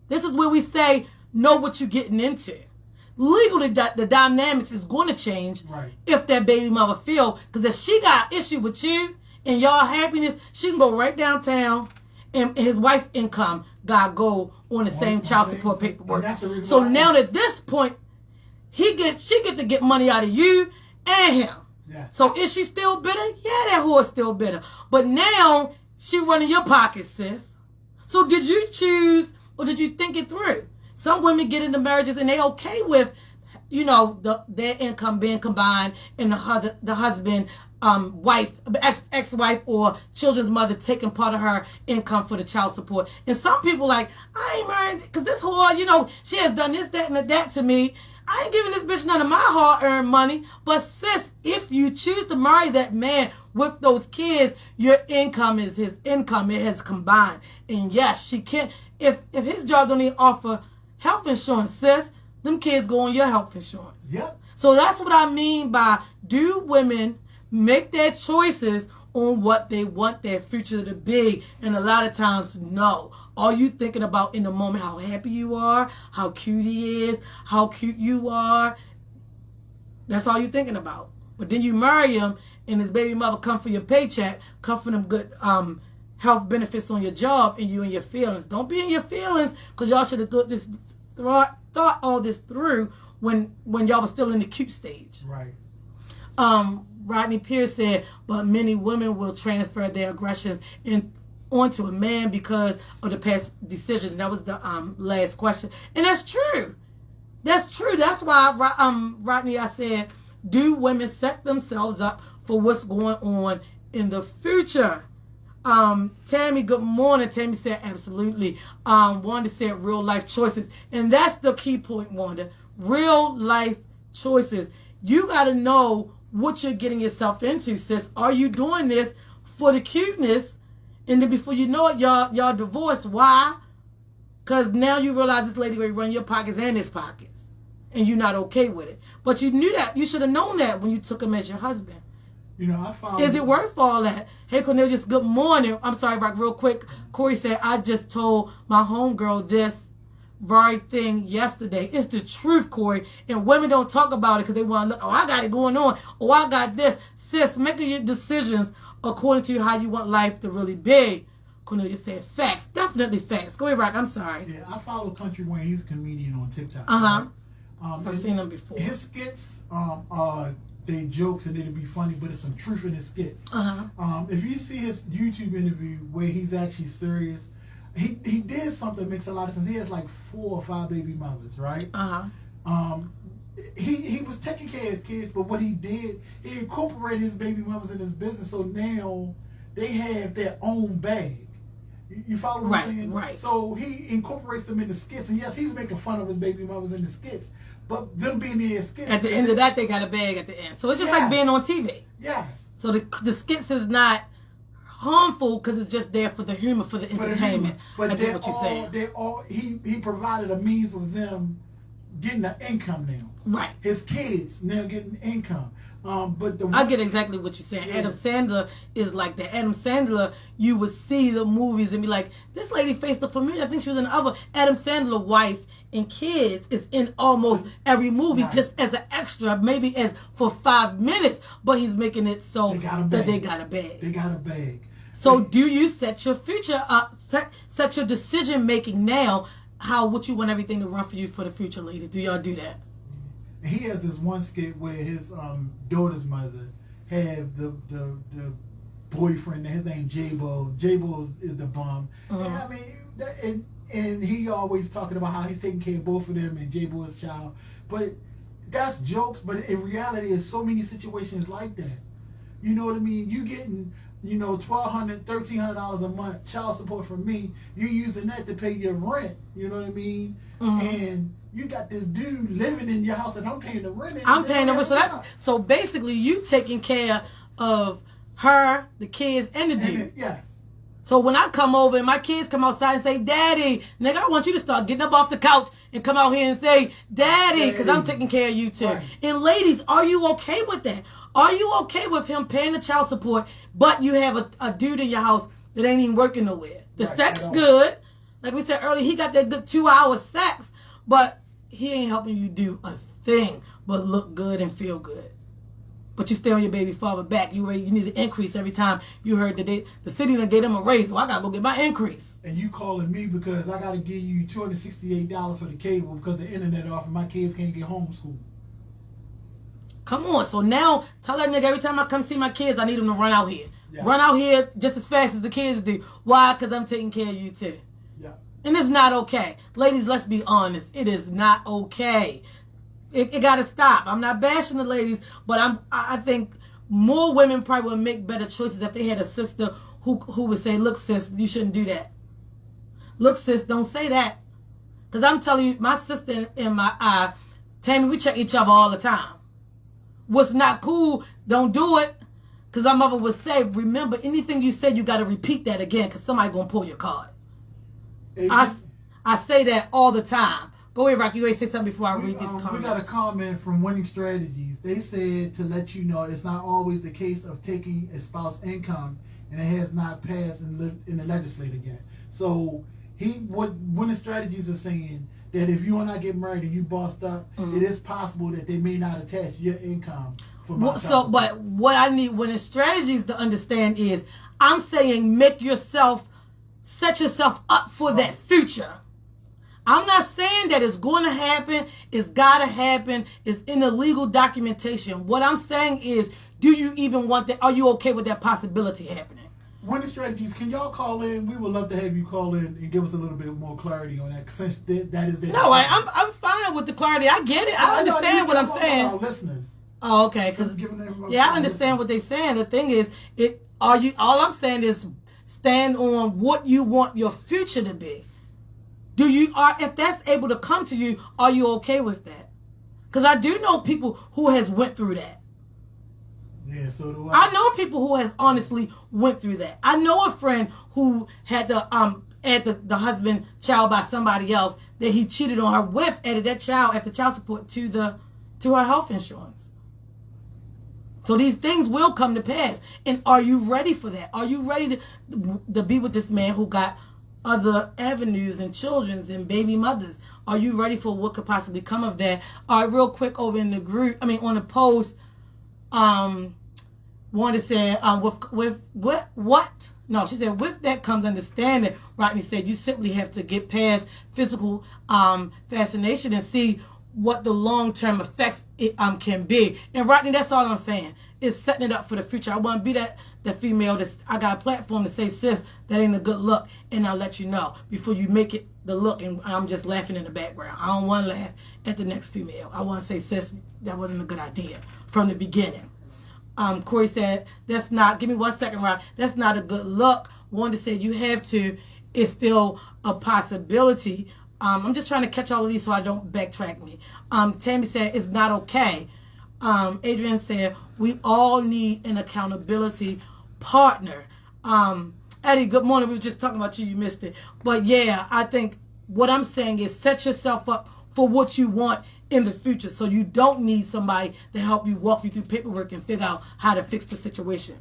this is where we say, know what you're getting into. Legally, the dynamics is going to change if that baby mother feel. Because if she got an issue with you and y'all happiness, she can go right downtown and his wife's income got to go on the same child support paperwork. So now at this point, she get to get money out of you and him. Yeah. So is she still bitter? Yeah, that whore's still bitter. But now she running your pockets, sis. So did you choose or did you think it through? Some women get into marriages and they okay with, their income being combined and the husband, wife, ex-wife or children's mother taking part of her income for the child support. And some people like, I ain't married because this whore, she has done this, that, and that to me. I ain't giving this bitch none of my hard-earned money. But sis, if you choose to marry that man with those kids, your income is his income. It has combined. And yes, she can't. If his job don't even offer health insurance, sis, them kids go on your health insurance. Yep. So that's what I mean by, do women make their choices on what they want their future to be? And a lot of times, no. Are you thinking about in the moment how happy you are, how cute he is, how cute you are? That's all you're thinking about. But then you marry him and his baby mother come for your paycheck, come for them good health benefits on your job, and you in your feelings. Don't be in your feelings because y'all should have thought all this through when y'all was still in the cute stage. Right. Rodney Pierce said, but many women will transfer their aggressions onto a man because of the past decisions. And that was the last question. And that's true. That's true. That's why, Rodney, I said, do women set themselves up for what's going on in the future? Tammy, good morning. Tammy said absolutely. Wanda said real life choices. And that's the key point, Wanda. Real life choices. You got to know what you're getting yourself into, sis. Are you doing this for the cuteness? And then before you know it, y'all divorced. Why? Because now you realize this lady will run your pockets and his pockets. And you're not okay with it. But you knew that. You should have known that when you took him as your husband. You know, I found... Is it worth all that? Hey, Cornelius, good morning. I'm sorry, Rock, real quick. Corey said, I just told my homegirl this very thing yesterday. It's the truth, Corey. And women don't talk about it because they want to look, oh, I got it going on. Oh, I got this. Sis, making your decisions according to how you want life to really be. Cornelius said, facts. Definitely facts. Go ahead, Rock. I'm sorry. Yeah, I follow Country Wayne. He's a comedian on TikTok. Uh-huh. Right? I've seen him before. His skits are... they jokes and it'll be funny, but it's some truth in his skits. If you see his YouTube interview where he's actually serious, he did something that makes a lot of sense. He has like 4 or 5 baby mothers, right? He was taking care of his kids, but what he did, he incorporated his baby mothers in his business, so now they have their own bag. You follow what I'm saying? Right. So he incorporates them in the skits, and yes, he's making fun of his baby mothers in the skits, but them being in his skits. At the end of that, they got a bag at the end. So it's just like being on TV. Yes. So the skits is not harmful because it's just there for the humor, for the entertainment. But I get what you're saying. He provided a means of them getting an income now. Right. His kids now getting income. But I get exactly what you're saying. Yeah. Adam Sandler is like that. Adam Sandler, you would see the movies and be like, this lady faced up for me. I think she was in the other. Adam Sandler wife and kids is in almost every movie just as an extra, maybe as for 5 minutes, but he's making it so that they got a bag. They got a bag. So do you set your future up, set your decision making now, what you want everything to run for you for the future, ladies? Do y'all do that? He has this one skit where his daughter's mother have the boyfriend, his name J-Bo. J-Bo is the bum. And I mean, and he always talking about how he's taking care of both of them and J-Bo's child. But that's jokes, but in reality, there's so many situations like that. You know what I mean? You getting, $1,200, $1,300 a month child support from me. You using that to pay your rent. You know what I mean? And you got this dude living in your house and I'm paying the rent. I'm paying the rent. So basically, you taking care of her, the kids, and the dude. Yes. So when I come over and my kids come outside and say, Daddy, nigga, I want you to start getting up off the couch and come out here and say, Daddy, because I'm taking care of you too. Right. And ladies, are you okay with that? Are you okay with him paying the child support, but you have a dude in your house that ain't even working nowhere? The sex good. Like we said earlier, he got that good 2-hour sex, but he ain't helping you do a thing but look good and feel good. But you stay on your baby father back. You need an increase every time you heard the city done gave them a raise. Well, I got to go get my increase. And you calling me because I got to give you $268 for the cable because the internet off and my kids can't get homeschooled. Come on. So now tell that nigga every time I come see my kids, I need them to run out here. Yeah. Run out here just as fast as the kids do. Why? Because I'm taking care of you too. Yeah. And it's not okay. Ladies, let's be honest. It is not okay. It got to stop. I'm not bashing the ladies, but I think more women probably would make better choices if they had a sister who would say, look, sis, you shouldn't do that. Look, sis, don't say that. Because I'm telling you, my sister and my eye, Tammy, we check each other all the time. What's not cool, don't do it. Because our mother would say, remember, anything you said, you got to repeat that again because somebody going to pull your card. I say that all the time. Go ahead, Rock. You already say something before I read these comments. We got a comment from Winning Strategies. They said to let you know it's not always the case of taking a spouse income, and it has not passed in the legislature yet. So what Winning Strategies are saying that if you and I get married and you bossed up, it is possible that they may not attach your income. But what I need Winning Strategies to understand is I'm saying set yourself up for that future. I'm not saying that it's going to happen, it's got to happen, it's in the legal documentation. What I'm saying is, do you even want that? Are you okay with that possibility happening? winning strategies. Can y'all call in? We would love to have you call in and give us a little bit more clarity on that. Since that is the No, I'm fine with the clarity. I get it. I understand what I'm saying. Our listeners. Oh, okay. Because yeah, I understand what they're saying. The thing is, all I'm saying is stand on what you want your future to be. If that's able to come to you, are you okay with that? Because I do know people who has went through that. Yeah, so do I know people who has honestly went through that. I know a friend who had the husband child by somebody else that he cheated on her with, added that child after child support to her health insurance. So these things will come to pass. And are you ready for that? Are you ready to be with this man who got other avenues and children's and baby mothers? Are you ready for what could possibly come of that? All right, real quick over in the group, on the post, Wanda said, with what? No, she said, with that comes understanding. Rodney said, you simply have to get past physical fascination and see what the long-term effects can be. And Rodney, that's all I'm saying. It's setting it up for the future. I want to be that female that's, I got a platform to say, sis, that ain't a good look, and I'll let you know before you make it the look, and I'm just laughing in the background. I don't want to laugh at the next female. I want to say, sis, that wasn't a good idea from the beginning. Corey said, that's not, give me 1 second, Rob. That's not a good look. Wanda said, you have to, it's still a possibility. I'm just trying to catch all of these so I don't backtrack me. Tammy said, it's not okay. Adrian said, we all need an accountability partner. Eddie, good morning. We were just talking about you. You missed it. But yeah, I think what I'm saying is set yourself up for what you want in the future, so you don't need somebody to help you walk you through paperwork and figure out how to fix the situation.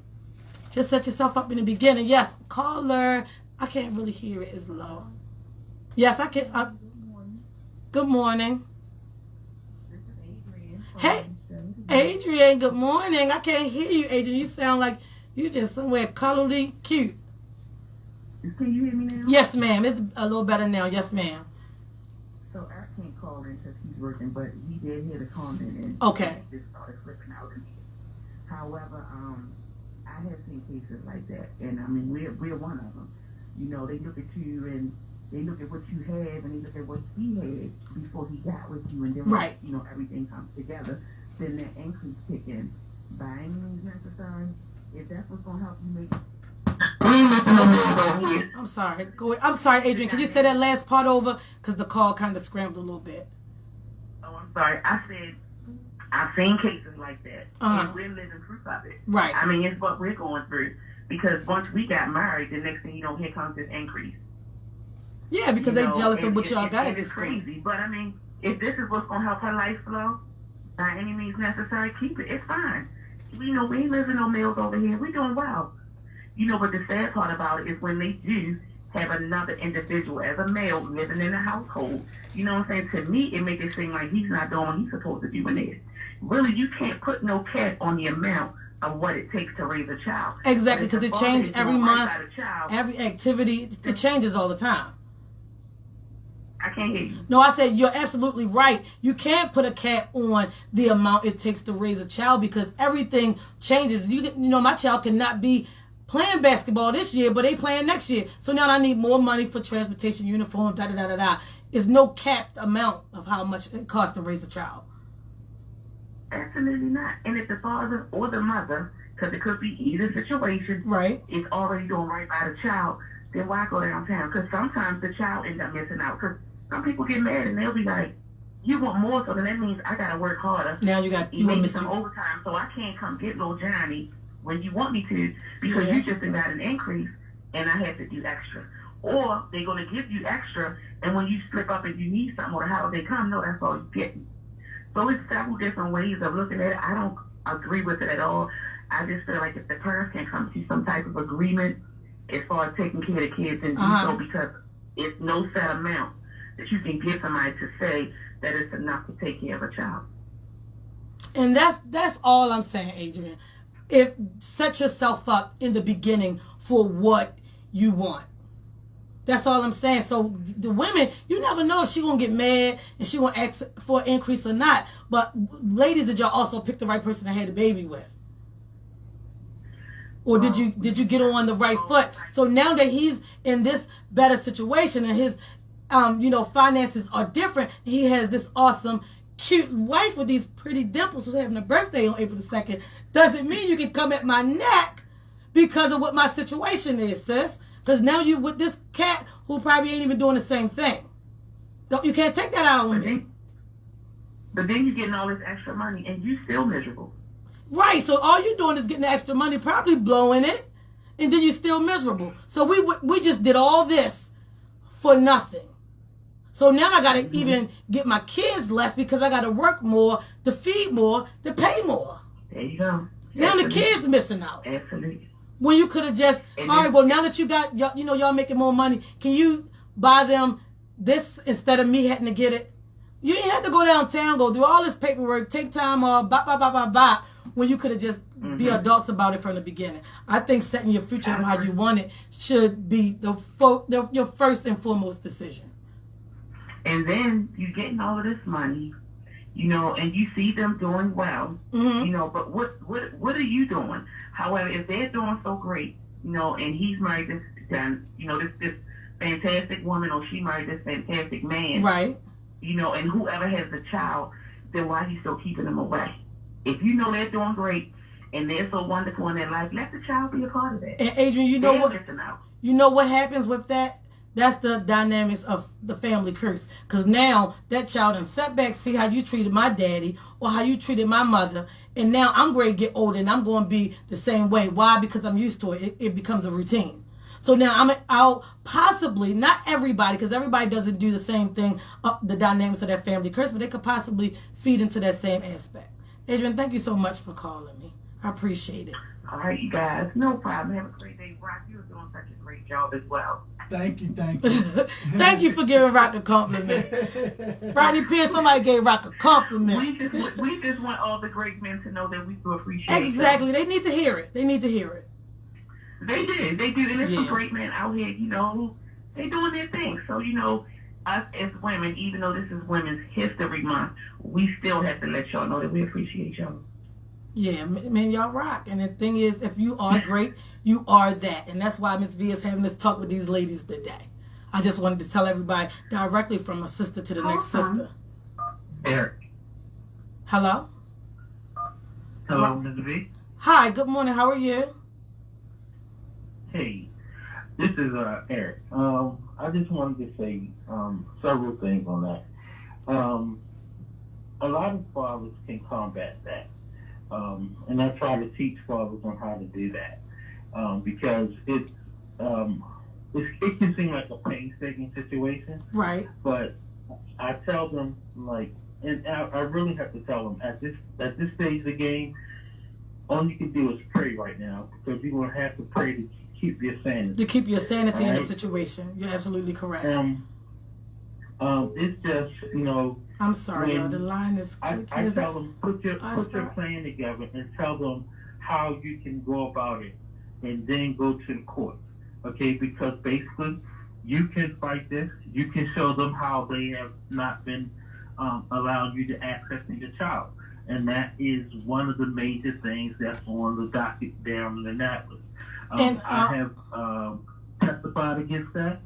Just set yourself up in the beginning. Yes, caller. I can't really hear it. It's low. Yes, I can. Good morning. Hey, Adrian. Good morning. I can't hear you, Adrian. You sound like you just somewhere cuddly cute. Can you hear me now? Yes, ma'am. It's a little better now. Yes, ma'am. So I can't call in because he's working, but he did hear the comment and okay. Just started flipping out at me. However, I have seen cases like that, and we're one of them. You know, they look at you and they look at what you have and they look at what he had before he got with you, and then right. You know, everything comes together. Then that increase kick in. By any means necessary, if that's what's gonna help you make it. I'm sorry. Go ahead. I'm sorry, Adrian. Can you say that last part over? Because the call kind of scrambled a little bit. Oh, I'm sorry. I said I've seen cases like that, and we're living proof of it. Right. It's what we're going through. Because once we got married, the next thing you know, here comes this increase. Yeah, because they're jealous of what y'all got at this point. It's crazy. But if this is what's gonna help her life flow, by any means necessary, keep it. It's fine. We ain't living no males over here. We doing well. But the sad part about it is when they do have another individual as a male living in the household, you know what I'm saying? To me, it makes it seem like he's not doing what he's supposed to do in it. Really, you can't put no cap on the amount of what it takes to raise a child. Exactly, because it changes every month, every activity. It changes all the time. I can't hear you. No, I said you're absolutely right. You can't put a cap on the amount it takes to raise a child because everything changes. You know, my child cannot be playing basketball this year, but they playing next year. So now I need more money for transportation, uniform, da-da-da-da-da. There's no capped amount of how much it costs to raise a child. Absolutely not. And if the father or the mother, because it could be either situation, right, is already doing right by the child, then why go downtown? Because sometimes the child ends up missing out. Because some people get mad and they'll be like, you want more, so then that means I got to work harder. Now you make some overtime, so I can't come get little Johnny when you want me to because you just got an increase and I have to do extra. Or they're going to give you extra, and when you slip up and you need something or how they come, no, that's all you get. So it's several different ways of looking at it. I don't agree with it at all. I just feel like if the parents can come to some type of agreement as far as taking care of the kids and do so, because it's no set amount that you can give somebody to say that it's enough to take care of a child. And that's all I'm saying, Adrian. Set yourself up in the beginning for what you want. That's all I'm saying. So the women, you never know if she's going to get mad and she going to ask for an increase or not. But ladies, did y'all also pick the right person to have the baby with? Or did you get on the right foot? So now that he's in this better situation and his finances are different, he has this awesome, cute wife with these pretty dimples who's having a birthday on April the 2nd, doesn't mean you can come at my neck because of what my situation is, sis. Because now you with this cat who probably ain't even doing the same thing. You can't take that out on me. But then you're getting all this extra money and you still miserable. Right, so all you're doing is getting the extra money, probably blowing it, and then you're still miserable. So we just did all this for nothing. So now I got to even get my kids less because I got to work more, to feed more, to pay more. There you go. Now the kids missing out. Absolutely. When you could have just, all right, well, now that you got, y'all making more money, can you buy them this instead of me having to get it? You ain't have to go downtown, go do all this paperwork, take time off, bop, when you could have just be adults about it from the beginning. I think setting your future up how you want it should be your first and foremost decision. And then you getting all of this money, and you see them doing well, but what are you doing? However, if they're doing so great, and he's married this fantastic woman, or she married this fantastic man, right? And whoever has the child, then why are you still keeping them away? If you know they're doing great and they're so wonderful in their life, let the child be a part of that. And Adrian, you know what happens with that? That's the dynamics of the family curse. Because now that child in setback see how you treated my daddy or how you treated my mother. And now I'm going to get older and I'm going to be the same way. Why? Because I'm used to it. It becomes a routine. So now I'll possibly, not everybody, because everybody doesn't do the same thing, the dynamics of that family curse, but they could possibly feed into that same aspect. Adrian, thank you so much for calling me. I appreciate it. All right, you guys. No problem. Have a great day. Rock, you're doing such a great job as well. Thank you. Thank you for giving Rock a compliment. Rodney Pierce, somebody gave Rock a compliment. We just want all the great men to know that we do appreciate Exactly. them. They need to hear it. They do. They do. And there's some great men out here, they doing their thing. So, us as women, even though this is Women's History Month, we still have to let y'all know that we appreciate y'all. Yeah, man, y'all rock. And the thing is, if you are great, you are that. And that's why Ms Vee is having this talk with these ladies today. I just wanted to tell everybody directly from a sister to the next sister. Eric. Hello? Hello, Ms Vee. Hi, good morning. How are you? Hey, this is Eric. I just wanted to say several things on that. A lot of fathers can combat that. And I try to teach fathers on how to do that. Because it can seem like a painstaking situation. Right. But I tell them, and I really have to tell them, at this stage of the game, all you can do is pray right now, because you're going to have to pray to keep your sanity. To keep your sanity in the situation. You're absolutely correct. It's just, I'm sorry, y'all. The line is... I tell them, put your plan together and tell them how you can go about it, and then go to the court. Okay? Because basically, you can fight this. You can show them how they have not been allowing you to access your child. And that is one of the major things that's on the docket down in Annapolis. I have testified against that.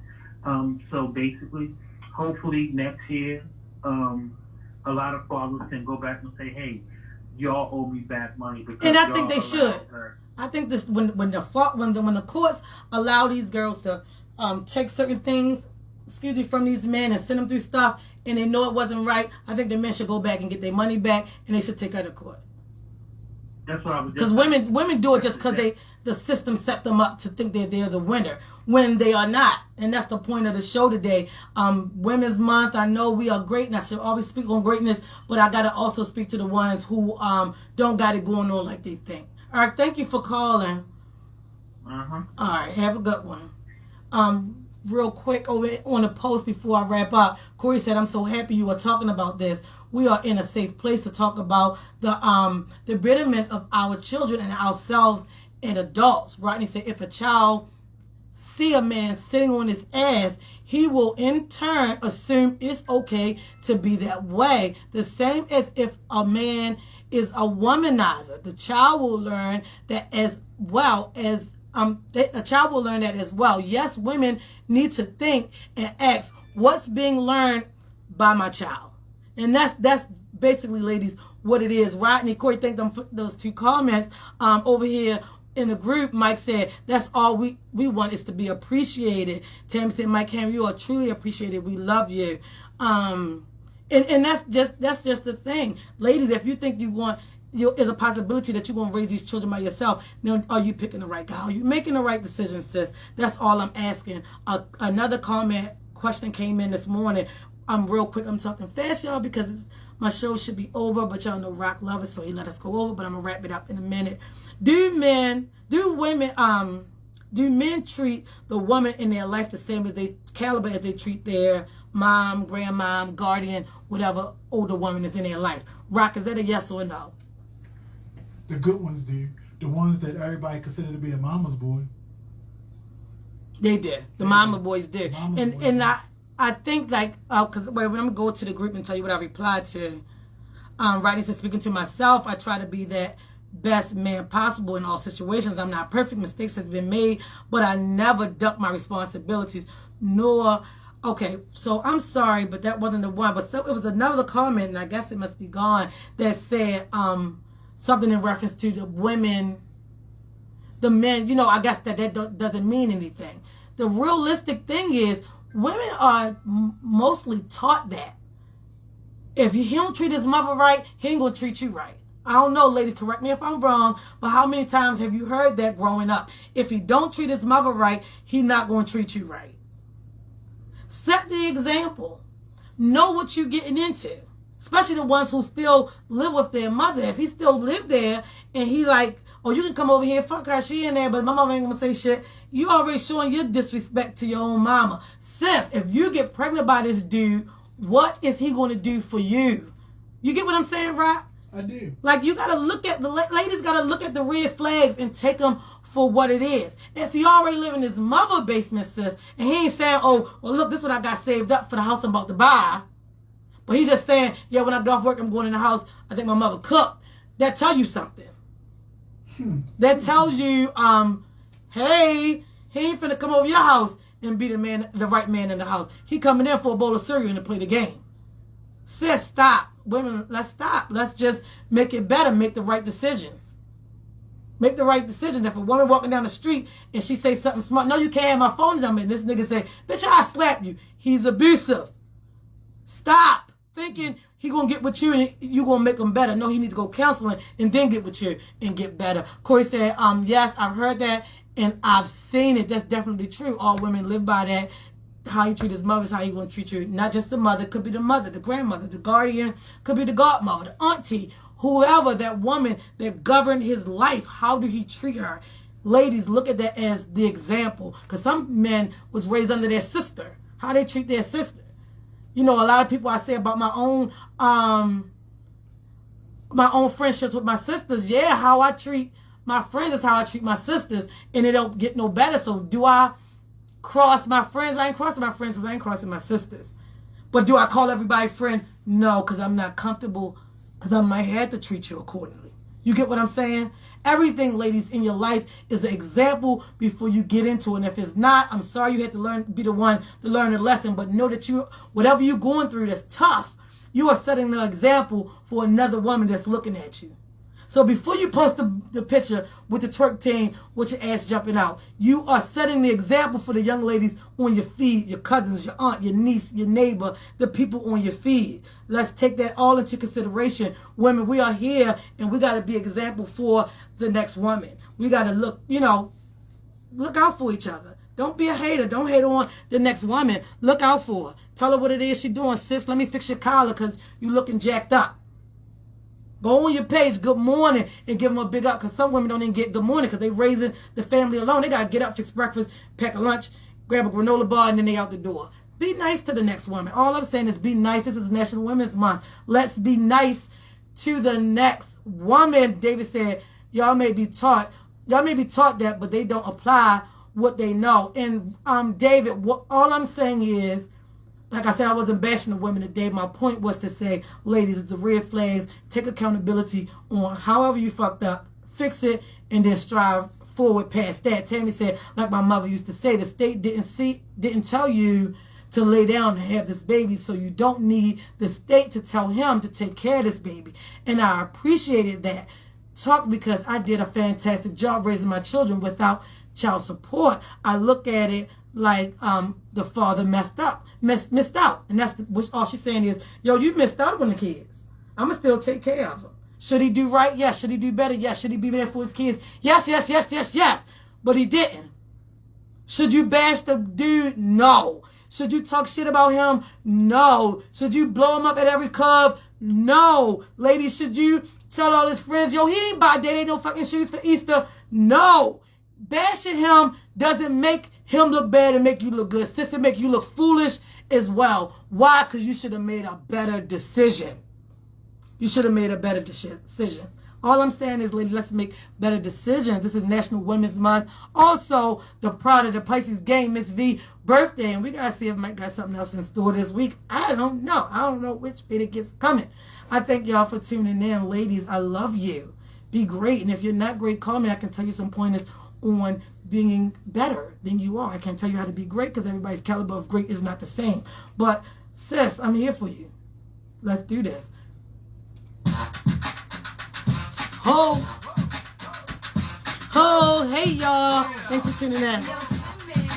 So basically, hopefully next year, a lot of fathers can go back and say, "Hey, y'all owe me back money." Because and I think they should. I think this when the courts allow these girls to take certain things, from these men and send them through stuff, and they know it wasn't right, I think the men should go back and get their money back, and they should take her to court. That's what I was. Because women do it just because the system set them up to think that they're the winner when they are not, and that's the point of the show today. Women's Month. I know we are great, and I should always speak on greatness, but I gotta also speak to the ones who don't got it going on like they think. All right, thank you for calling. All right, have a good one. Real quick over on the post before I wrap up, Corey said, "I'm so happy you are talking about this. We are in a safe place to talk about the betterment of our children and ourselves and adults." Rodney said, "If a child see a man sitting on his ass, he will in turn assume it's okay to be that way. The same as if a man is a womanizer. The child will learn that as well as a child will learn that as well. Yes, women need to think and ask, what's being learned by my child? And that's basically, ladies, what it is. Rodney, Corey, thank them for those 2 comments. Over here in the group, Mike said, that's all we want is to be appreciated. Tammy said, Mike Ham, you are truly appreciated. We love you. And that's just the thing. Ladies, if you think there's a possibility that you're going to raise these children by yourself, now are you picking the right guy? Are you making the right decision, sis? That's all I'm asking. Another question came in this morning. Real quick, I'm talking fast, y'all, because my show should be over, but y'all know Rock loves it, so he let us go over, but I'm going to wrap it up in a minute. Do men treat the woman in their life the same as caliber as they treat their mom, grandmom, guardian, whatever older woman is in their life? Rock, is that a yes or a no? The good ones do. The ones that everybody consider to be a mama's boy. They did. The mama boys did. I think, like, because when I'm going to go to the group and tell you what I replied to, Rodney said, speaking to myself, I try to be that best man possible in all situations. I'm not perfect. Mistakes has been made, but I never duck my responsibilities, okay, so I'm sorry, but that wasn't the one. But it was another comment, and I guess it must be gone, that said something in reference to the women, the men, I guess that doesn't mean anything. The realistic thing is, women are mostly taught that if he don't treat his mother right, he ain't going to treat you right. I don't know, ladies, correct me if I'm wrong, but how many times have you heard that growing up? If he don't treat his mother right, he not going to treat you right. Set the example. Know what you're getting into. Especially the ones who still live with their mother. If he still live there and he like, oh, you can come over here, fuck her, she in there, but my mama ain't gonna say shit. You already showing your disrespect to your own mama. Sis, if you get pregnant by this dude, what is he gonna do for you? You get what I'm saying, right? I do. Like, you gotta look at, the ladies gotta look at the red flags and take them for what it is. If he already live in his mother basement, sis, and he ain't saying, oh, well, look, this is what I got saved up for the house I'm about to buy. But he just saying, yeah, when I get off work, I'm going in the house. I think my mother cooked. That tell you something. That tells you, hey, he ain't finna come over your house and be the right man in the house. He coming in for a bowl of cereal and to play the game. Sis, stop. Women, let's stop. Let's just make it better. Make the right decisions. Make the right decisions. If a woman walking down the street and she say something smart, no, you can't have my phone number. And this nigga say, bitch, I'll slap you. He's abusive. Stop thinking he gonna get with you and you gonna make him better. No, he need to go counseling and then get with you and get better. Corey said, yes, I've heard that and I've seen it. That's definitely true. All women live by that. How you treat his mother is how you gonna treat you. Not just the mother, could be the mother, the grandmother, the guardian, could be the godmother, the auntie, whoever, that woman that governed his life. How do he treat her? Ladies, look at that as the example. Because some men was raised under their sister. How they treat their sister. You know, a lot of people I say about my own friendships with my sisters. Yeah, how I treat my friends is how I treat my sisters, and it don't get no better. So do I cross my friends? I ain't crossing my friends because I ain't crossing my sisters. But do I call everybody friend? No, because I'm not comfortable, because I might have to treat you accordingly. You get what I'm saying? Everything, ladies, in your life is an example before you get into it. And if it's not, I'm sorry you had to be the one to learn the lesson. But know that whatever you're going through that's tough, you are setting the example for another woman that's looking at you. So before you post the picture with the twerk team with your ass jumping out, you are setting the example for the young ladies on your feed, your cousins, your aunt, your niece, your neighbor, the people on your feed. Let's take that all into consideration. Women, we are here and we got to be an example for the next woman. We got to look out for each other. Don't be a hater. Don't hate on the next woman. Look out for her. Tell her what it is she's doing. Sis, let me fix your collar because you looking jacked up. Go on your page, good morning, and give them a big up, because some women don't even get good morning because they raising the family alone. They got to get up, fix breakfast, pack a lunch, grab a granola bar, and then they out the door. Be nice to the next woman. All I'm saying is be nice. This is National Women's Month. Let's be nice to the next woman. David said, y'all may be taught that, but they don't apply what they know. And David, all I'm saying is, Like I said, I wasn't bashing the women today. My point was to say, ladies, it's the red flags. Take accountability on however you fucked up. Fix it and then strive forward past that. Tammy said, like my mother used to say, the state didn't tell you to lay down and have this baby, so you don't need the state to tell him to take care of this baby. And I appreciated that talk because I did a fantastic job raising my children without child support. I look at it like the father missed out, and that's which all she's saying is, yo, you missed out on the kids. I'ma still take care of them. Should he do right? Yes. Should he do better? Yes. Should he be there for his kids? Yes. But he didn't. Should you bash the dude? No. Should you talk shit about him? No. Should you blow him up at every club? No. Ladies, should you tell all his friends, yo, he ain't buy ain't no fucking shoes for Easter? No. Bashing him doesn't make him look bad and make you look good. Sister, make you look foolish as well. Why? Because you should have made a better decision. You should have made a better decision. All I'm saying is, ladies, let's make better decisions. This is National Women's Month. Also, the Pride of the Pisces game, Ms Vee birthday. And we got to see if Mike got something else in store this week. I don't know. I don't know which way the gift's coming. I thank y'all for tuning in. Ladies, I love you. Be great. And if you're not great, call me. I can tell you some pointers on being better than you are. I can't tell you how to be great because everybody's caliber of great is not the same. But, sis, I'm here for you. Let's do this. Ho, hey y'all. Thanks for tuning in.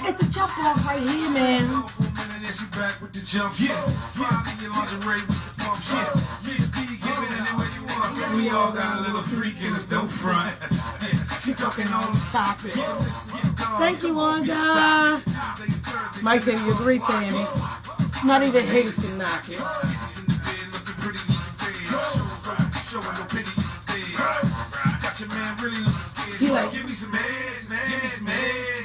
It's the jump off right here, man. We all got a little freak in us, don't front. She talking on the topic. Thank you, Wanda. Mike said you agree, Tammy. Not even haters can knock it. He like, give me some head, man. Give me some head.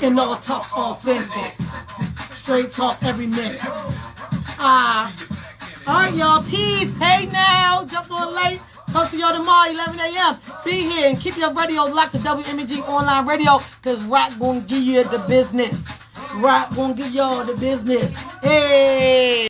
And all talk's authentic. Straight talk every minute. Alright, y'all. Peace. Hey now. Jump on late. Talk to y'all tomorrow, 11 a.m. Be here and keep your radio locked to WMEG online radio because Rock gonna give you the business. Rock gonna give y'all the business. Hey.